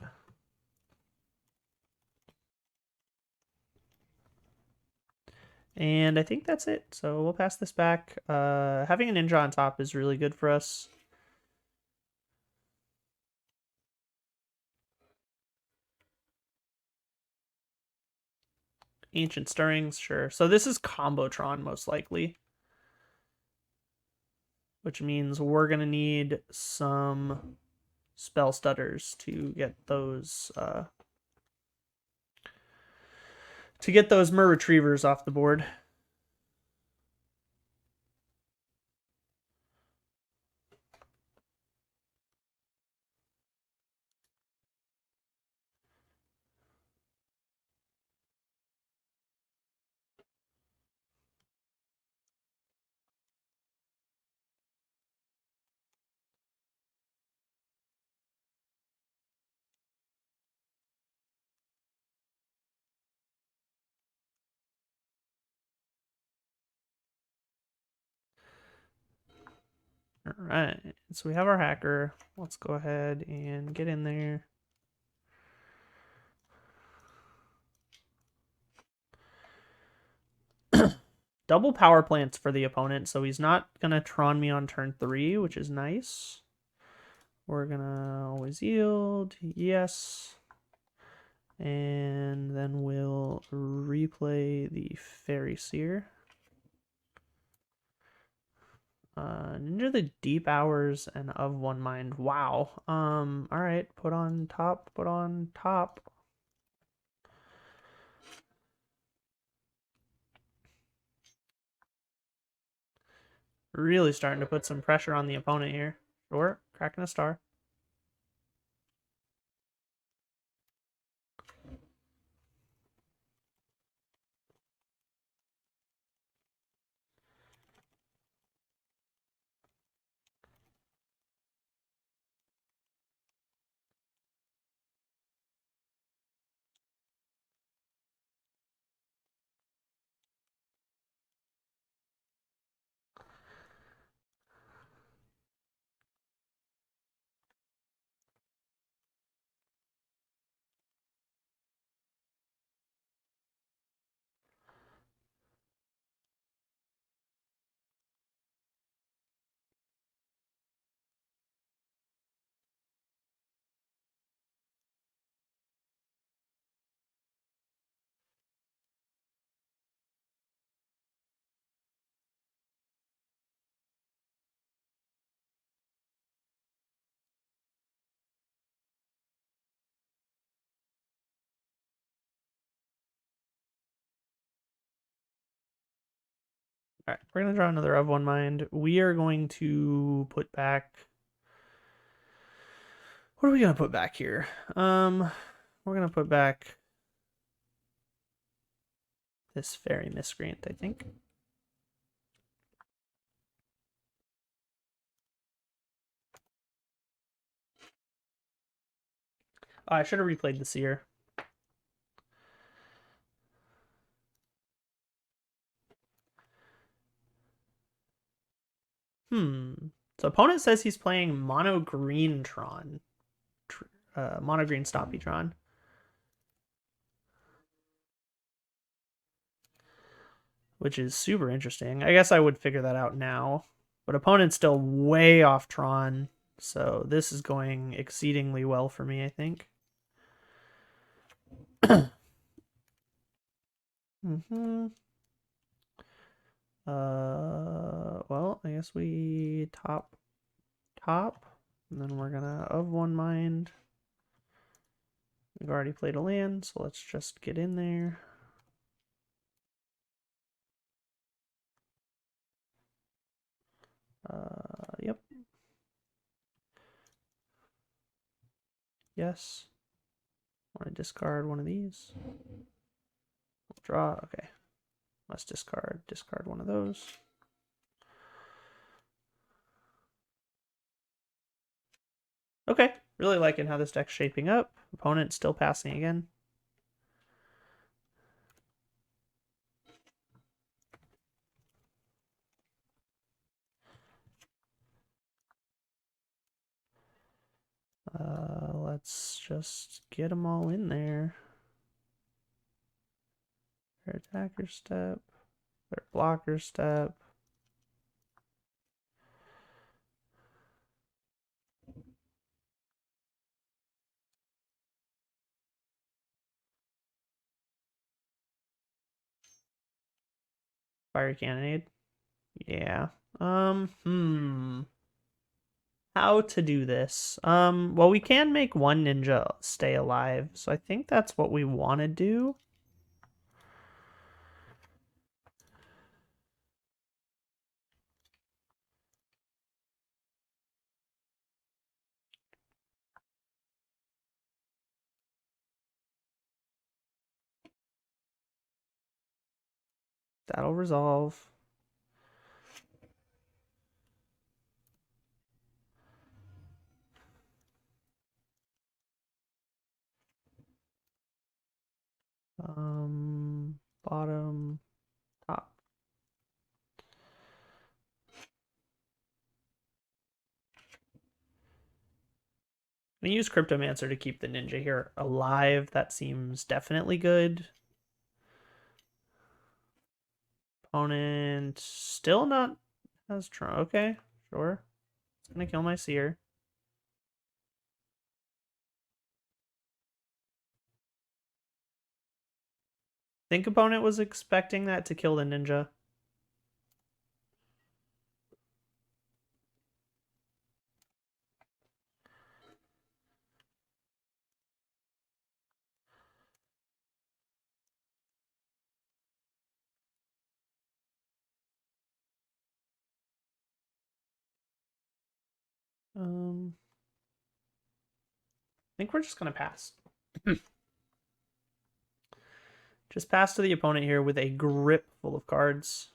[SPEAKER 1] And I think that's it. So we'll pass this back. Having a ninja on top is really good for us. Ancient Stirrings, sure. So this is Combotron, most likely. Which means we're going to need some spell stutters to get those Mer Retrievers off the board. All right, so we have our hacker. Let's go ahead and get in there. Double power plants for the opponent, so he's not going to Tron me on turn 3, which is nice. We're going to always yield, yes. And then we'll replay the Fairy Seer. Ninja the Deep Hours and Of One Mind. Wow. Alright, put on top, put on top. Really starting to put some pressure on the opponent here. Sure, cracking a star. Alright, we're going to draw another Of One Mind. We are going to put back... What are we going to put back here? We're going to put back this Fairy Miscreant, I think. Oh, I should have replayed the Seer. So opponent says he's playing Mono Green Tron. Mono Green Stoppy Tron. Which is super interesting. I guess I would figure that out now. But opponent's still way off Tron. So this is going exceedingly well for me, I think. Well, I guess we top, and then we're gonna of one mind. We've already played a land, so let's just get in there. Yep. Yes. Want to discard one of these? We'll draw. Okay. Let's discard one of those. Okay. Really liking how this deck's shaping up. Opponent still passing again. Let's just get them all in there. Their attacker step, their blocker step. Fire Cannonade. Yeah. How to do this? Well, we can make one ninja stay alive, so I think that's what we want to do. That'll resolve. Bottom, top. I'm gonna use Cryptomancer to keep the ninja here alive. That seems definitely good. Opponent still not has Tron. Okay, sure. It's gonna kill my seer. Think opponent was expecting that to kill the ninja. I think we're just gonna pass. Just pass to the opponent here with a grip full of cards.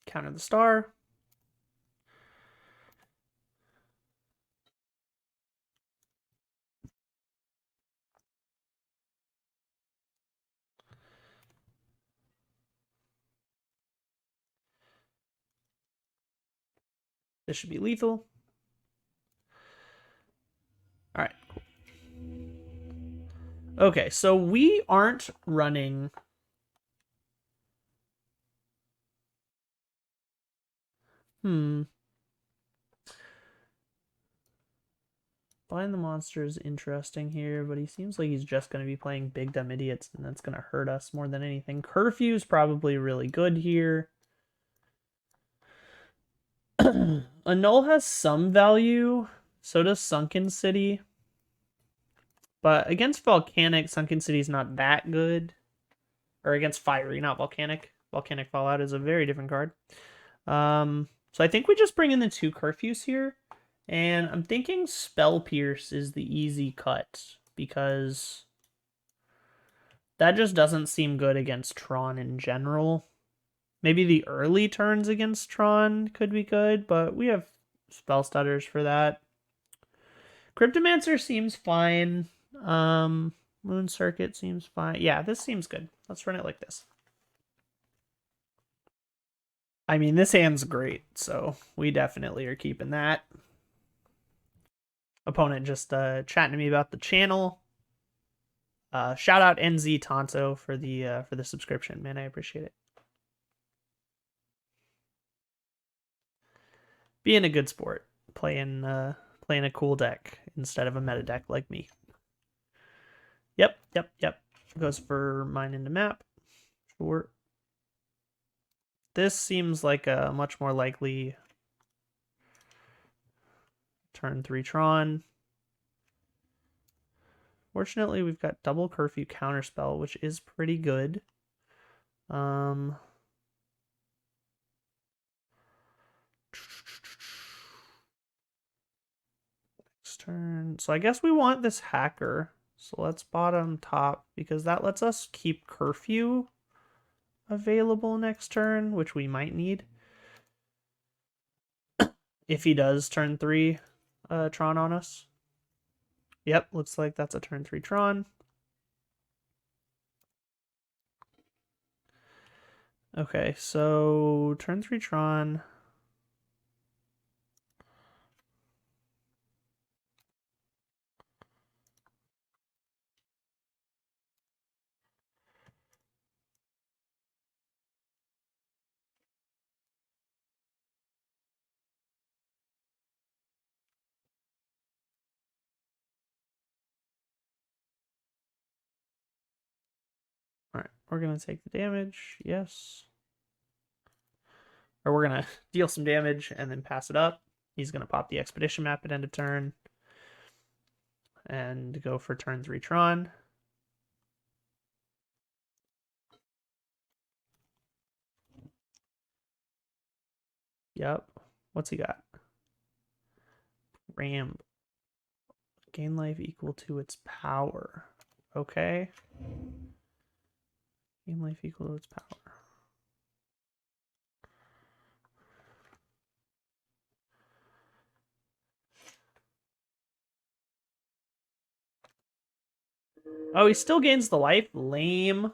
[SPEAKER 1] Counter the star. This should be lethal. All right, cool. Okay, so we aren't running... Bind the Monster is interesting here, but he seems like he's just going to be playing Big Dumb Idiots, and that's going to hurt us more than anything. Curfew is probably really good here. Annul has some value. So does Sunken City. But against Volcanic, Sunken City is not that good. Or against Fiery, not Volcanic. Volcanic Fallout is a very different card. So I think we just bring in the 2 Curfews here. And I'm thinking Spell Pierce is the easy cut. Because that just doesn't seem good against Tron in general. Maybe the early turns against Tron could be good, but we have Spell Stutters for that. Cryptomancer seems fine. Moon Circuit seems fine. Yeah, this seems good. Let's run it like this. I mean, this hand's great, so we definitely are keeping that. Opponent just chatting to me about the channel. Shout out NZ Tonto for the subscription, man. I appreciate it. Being a good sport, playing a cool deck instead of a meta deck like me. Yep. Goes for mine into map. Sure. This seems like a much more likely turn 3 Tron. Fortunately, we've got double curfew counterspell, which is pretty good. Next turn. So I guess we want this hacker. So let's bottom top because that lets us keep curfew available next turn, which we might need. If he does turn 3 Tron on us. Yep, looks like that's a turn 3 Tron. Okay, so turn 3 Tron. All right, we're going to take the damage. Yes. Or we're going to deal some damage and then pass it up. He's going to pop the expedition map at end of turn and go for turn 3 Tron. Yep. What's he got? Ram. Gain life equal to its power. Okay. Gain life equal to its power. Oh, he still gains the life? Lame.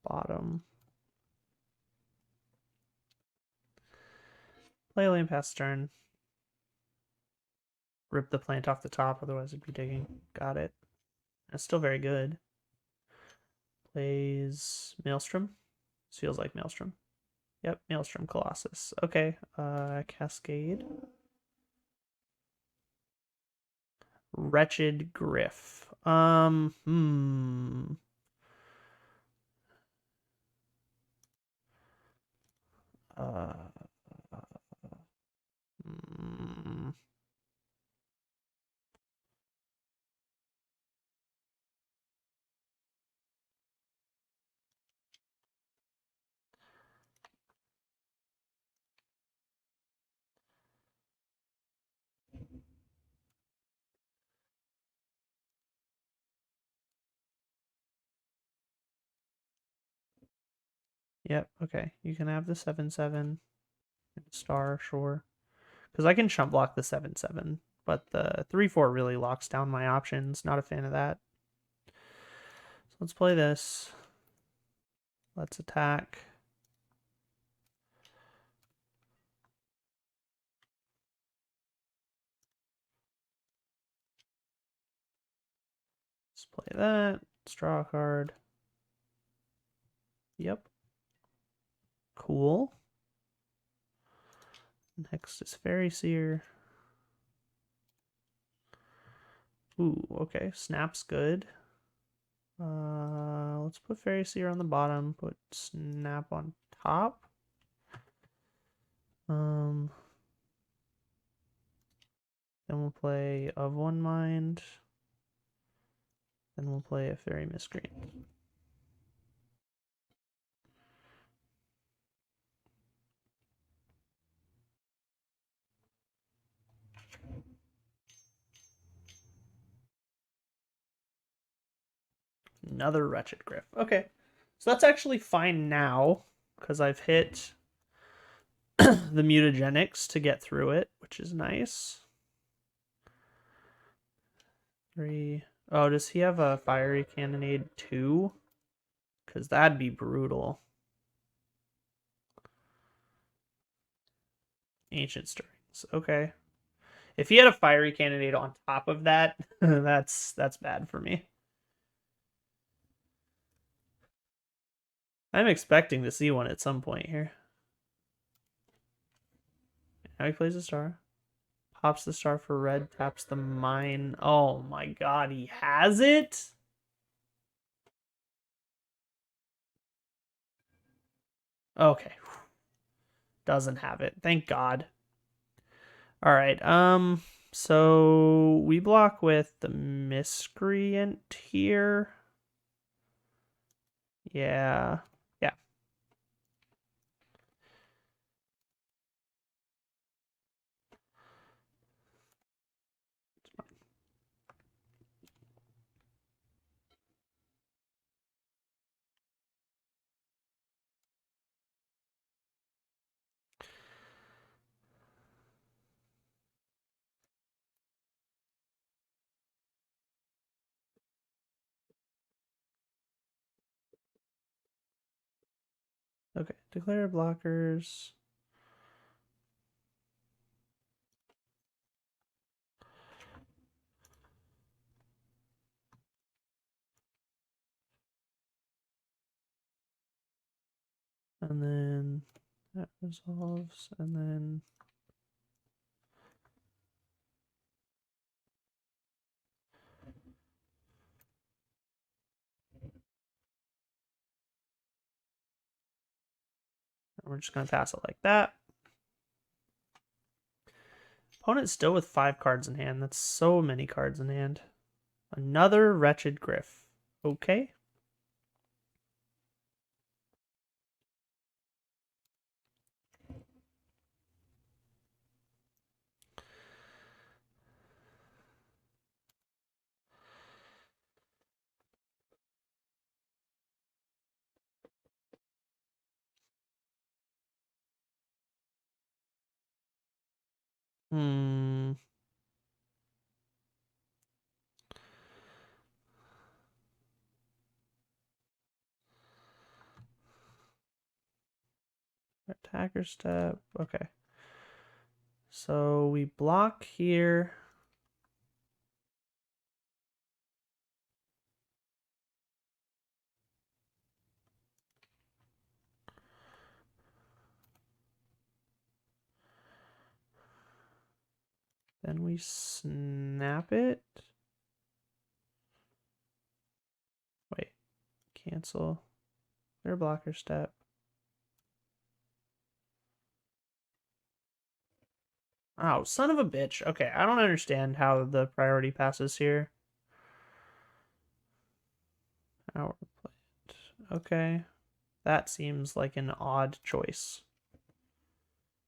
[SPEAKER 1] Bottom. Play land pass turn. Rip the plant off the top, otherwise it'd be digging. Got it. That's still very good. Plays Maelstrom. This feels like Maelstrom. Yep, Maelstrom Colossus. Okay, Cascade. Wretched Griff. Uh, hmm. Yep, okay. You can have the 7/7. Star, sure. Because I can chump block the 7/7, but the 3/4 really locks down my options. Not a fan of that. So let's play this. Let's attack. Let's play that. Let's draw a card. Yep. Cool. Next is Fairy Seer. Ooh, okay. Snap's good. Let's put Fairy Seer on the bottom. Put Snap on top. Then we'll play Of One Mind. Then we'll play a Fairy Miscreant. Another Wretched Griff. Okay. So that's actually fine now, because I've hit the mutagenics to get through it, which is nice. 3. Oh, does he have a Fiery Cannonade 2? Because that'd be brutal. Ancient Stirrings. Okay. If he had a Fiery Cannonade on top of that, that's bad for me. I'm expecting to see one at some point here. Now he plays a star. Pops the star for red, taps the mine. Oh my god, he has it? Okay. Doesn't have it. Thank God. Alright, so we block with the Miscreant here. Yeah. Yeah. Okay, declare blockers. And then that resolves, and then we're just going to pass it like that. Opponent's still with 5 cards in hand. That's so many cards in hand. Another Wretched Griff. Okay. Hmm. Attacker step. Okay. So we block here. Then we snap it. Wait. Cancel. Clear blocker step. Oh, son of a bitch. Okay, I don't understand how the priority passes here. Power plant. Okay. That seems like an odd choice.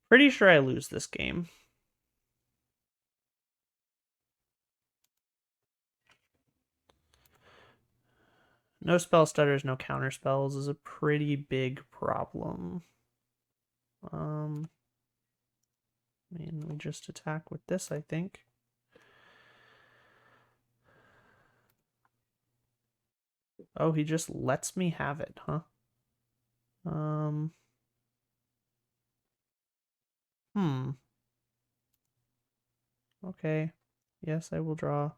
[SPEAKER 1] Pretty sure I lose this game. No spell stutters, no counter spells is a pretty big problem. I mean, we just attack with this, I think. Oh, he just lets me have it, huh? Okay. Yes, I will draw.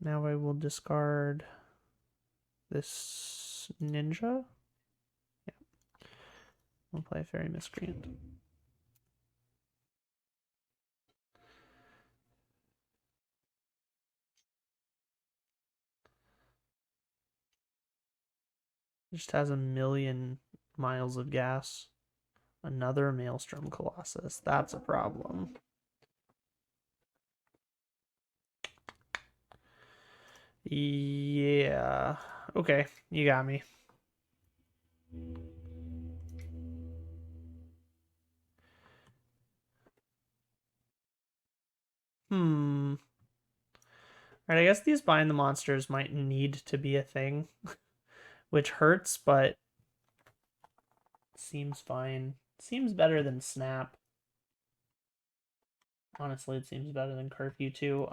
[SPEAKER 1] Now I will discard this ninja. Yeah. I'll play Fairy Miscreant. Just has a million miles of gas. Another Maelstrom Colossus. That's a problem. Yeah. Okay, you got me. Right, I guess these bind the monsters might need to be a thing, which hurts, but seems fine. Seems better than Snap. Honestly, it seems better than Curfew too.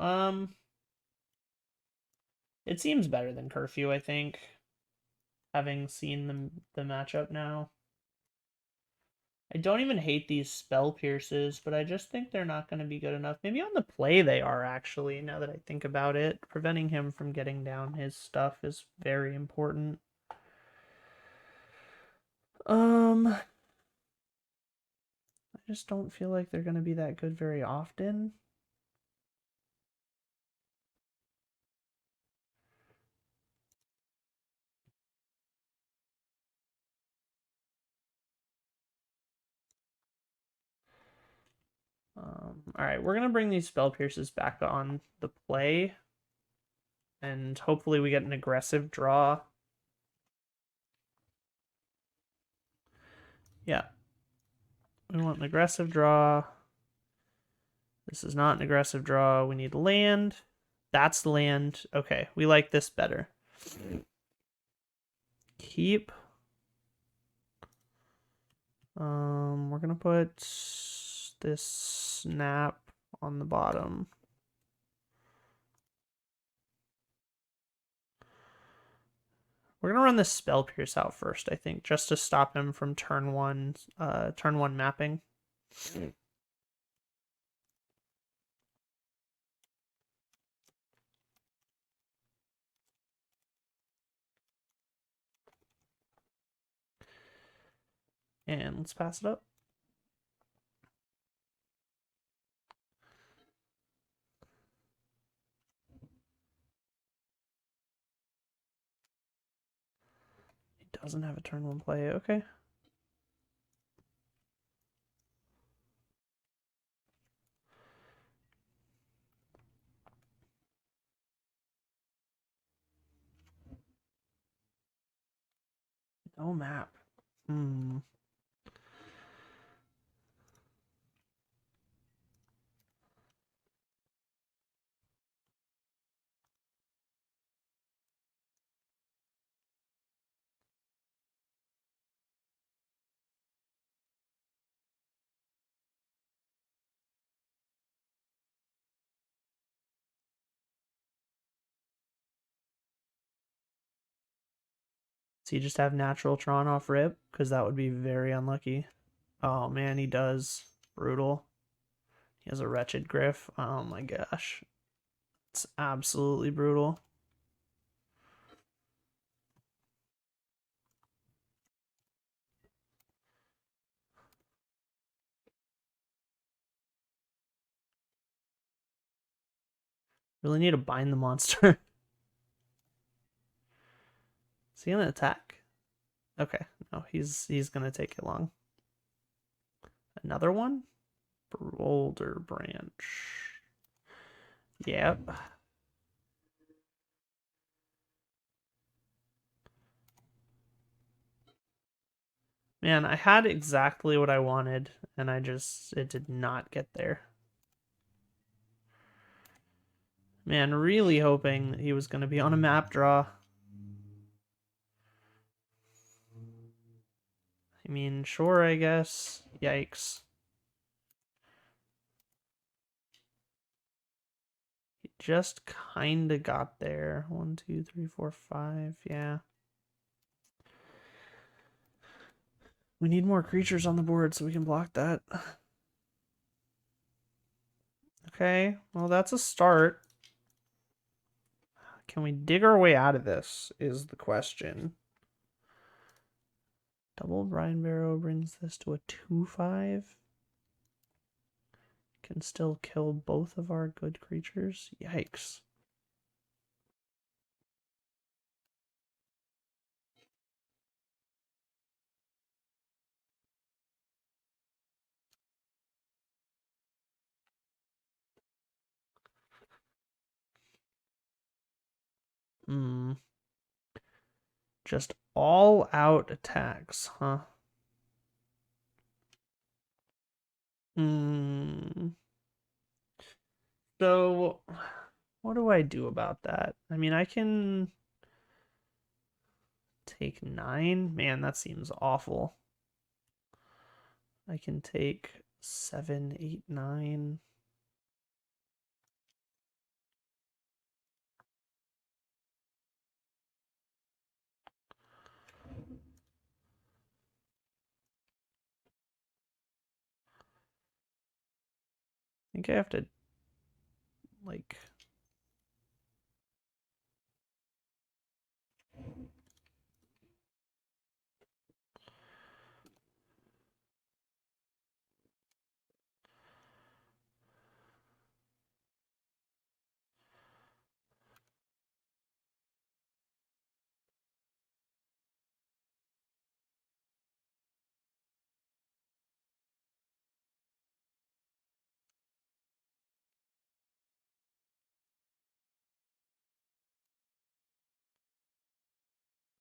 [SPEAKER 1] It seems better than Curfew, I think. Having seen the matchup now. I don't even hate these spell pierces, but I just think they're not going to be good enough. Maybe on the play they are, actually, now that I think about it. Preventing him from getting down his stuff is very important. I just don't feel like they're going to be that good very often. All right, we're going to bring these spell pierces back on the play. And hopefully we get an aggressive draw. Yeah. We want an aggressive draw. This is not an aggressive draw. We need land. That's land. Okay, we like this better. Keep. We're gonna put this snap on the bottom. We're gonna run this spell pierce out first, I think, just to stop him from turn one mapping. And let's pass it up. He doesn't have a turn one play, okay. No map. Does he just have natural Tron off rip? Because that would be very unlucky. Oh man, he does. Brutal. He has a wretched Griff. Oh my gosh. It's absolutely brutal. Really need to bind the monster. Is he gonna attack? Okay, no, he's gonna take it long. Another one? Boulder branch. Yep. Man, I had exactly what I wanted, and it did not get there. Man, really hoping he was gonna be on a map draw. I mean, sure, I guess. Yikes. He just kinda got there. 1, 2, 3, 4, 5. Yeah. We need more creatures on the board so we can block that. Okay, well, that's a start. Can we dig our way out of this, is the question. Double Brine Barrow brings this to a 2/5. Can still kill both of our good creatures. Yikes. Just all out attacks, huh? So What do I do about that? I mean, I can take 9. Man, that seems awful. I can take 7, 8, 9. I think I have to, like...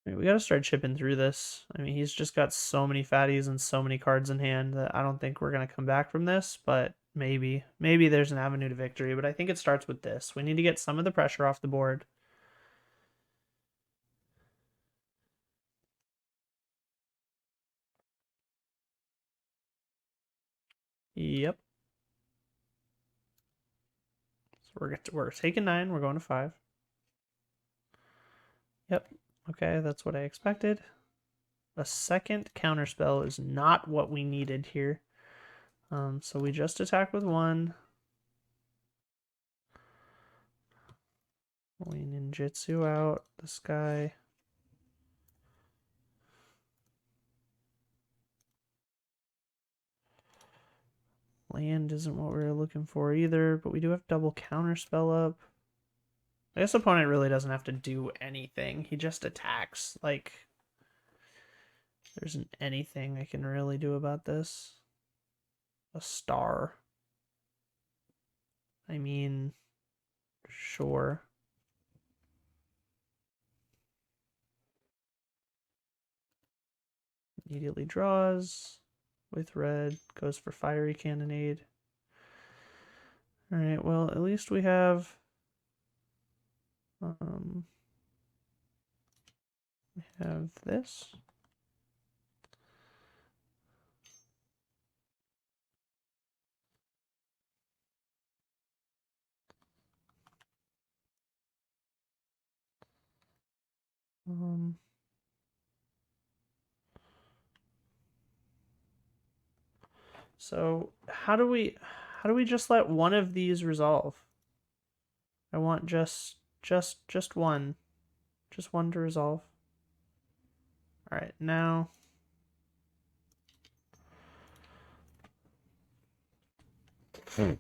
[SPEAKER 1] We gotta start chipping through this. I mean, he's just got so many fatties and so many cards in hand that I don't think we're gonna come back from this, but maybe. Maybe there's an avenue to victory, but I think it starts with this. We need to get some of the pressure off the board. Yep. So we're taking 9, we're going to 5. Yep. Okay, that's what I expected. A second counterspell is not what we needed here. So we just attack with 1. We ninjutsu out this guy. Land isn't what we were looking for either, but we do have double counterspell up. I guess opponent really doesn't have to do anything. He just attacks. Like, there isn't anything I can really do about this. A star. I mean, sure. Immediately draws with red, goes for fiery cannonade. Alright, well, at least we have this. So how do we just let one of these resolve? I want just one. Just one to resolve. Alright, now that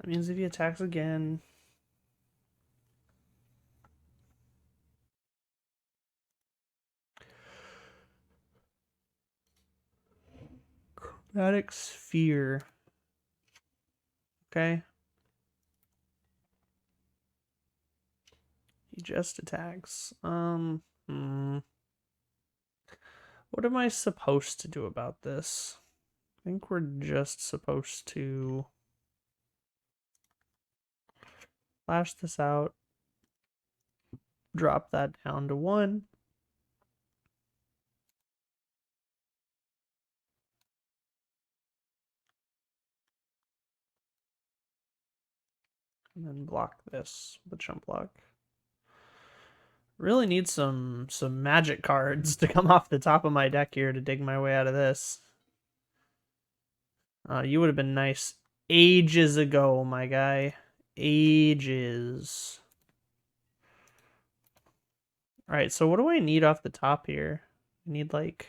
[SPEAKER 1] means if he attacks again, chromatic sphere. Okay. He just attacks. What am I supposed to do about this? I think we're just supposed to flash this out, drop that down to 1. And then block this with a chump block. Really need some magic cards to come off the top of my deck here to dig my way out of this. You would have been nice ages ago, my guy. Ages. Alright, so what do I need off the top here? I need, like,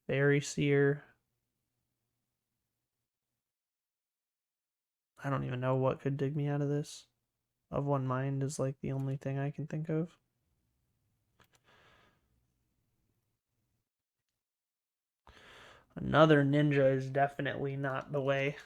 [SPEAKER 1] Fairy Seer. I don't even know what could dig me out of this. Of One Mind is, like, the only thing I can think of. Another ninja is definitely not the way.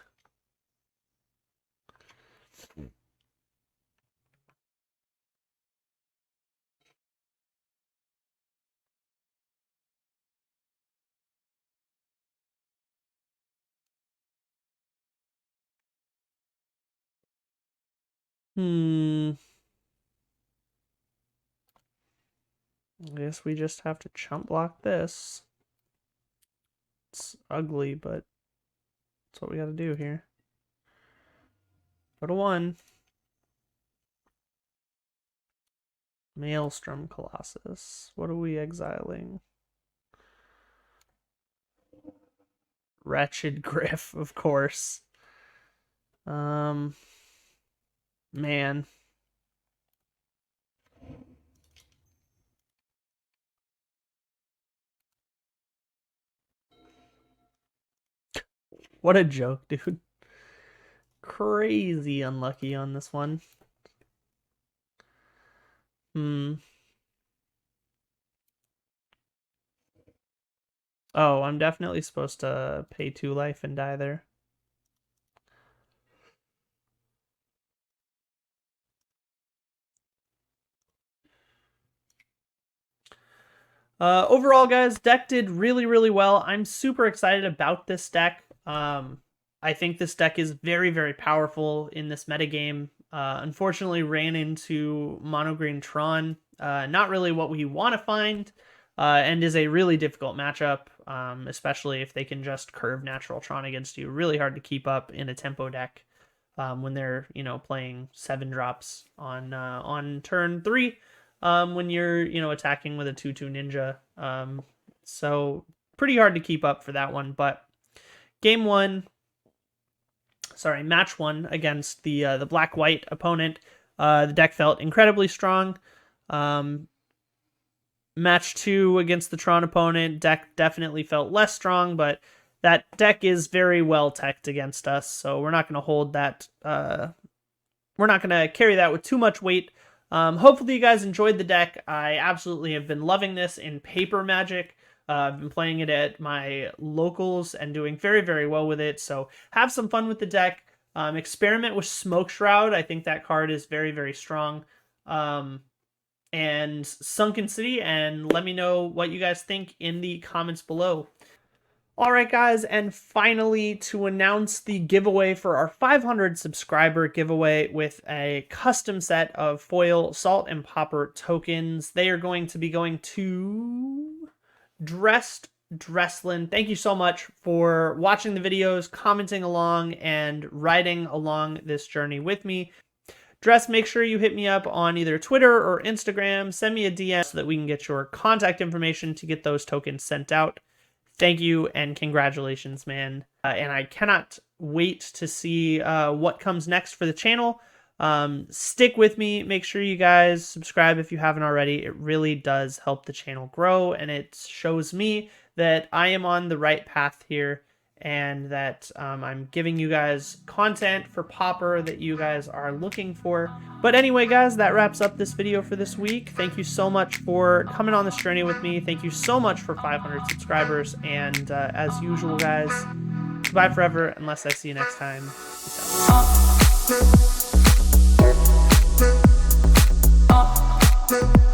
[SPEAKER 1] I guess we just have to chump block this. It's ugly, but that's what we gotta do here. Go to 1. Maelstrom Colossus. What are we exiling? Wretched Griff, of course. Man. What a joke, dude. Crazy unlucky on this one. Oh, I'm definitely supposed to pay 2 life and die there. Overall, guys, deck did really, really well. I'm super excited about this deck. I think this deck is very, very powerful in this metagame. Unfortunately, ran into Mono Green Tron. Not really what we want to find, and is a really difficult matchup, especially if they can just curve Natural Tron against you. Really hard to keep up in a tempo deck when they're, you know, playing 7 drops on turn 3. When you're, you know, attacking with a 2/2 ninja. So pretty hard to keep up for that one. But match 1 against the black-white opponent, the deck felt incredibly strong. Match 2 against the Tron opponent, deck definitely felt less strong, but that deck is very well teched against us, so we're not going to hold that. We're not going to carry that with too much weight. Hopefully you guys enjoyed the deck. I absolutely have been loving this in paper Magic. I've been playing it at my locals and doing very, very well with it. So have some fun with the deck. Experiment with Smoke Shroud. I think that card is very, very strong. And Sunken City. And let me know what you guys think in the comments below. Alright guys, and finally to announce the giveaway for our 500 subscriber giveaway with a custom set of foil Salt and Pauper tokens. They are going to be going to Dressed Dresslin. Thank you so much for watching the videos, commenting along, and riding along this journey with me. Dress, make sure you hit me up on either Twitter or Instagram. Send me a DM so that we can get your contact information to get those tokens sent out. Thank you and congratulations, man. And I cannot wait to see what comes next for the channel. Stick with me. Make sure you guys subscribe if you haven't already. It really does help the channel grow, and it shows me that I am on the right path here, and that I'm giving you guys content for Pauper that you guys are looking for. But anyway, guys, that wraps up this video for this week. Thank you so much for coming on this journey with me. Thank you so much for 500 subscribers. And as usual, guys, goodbye forever, unless I see you next time. Peace out.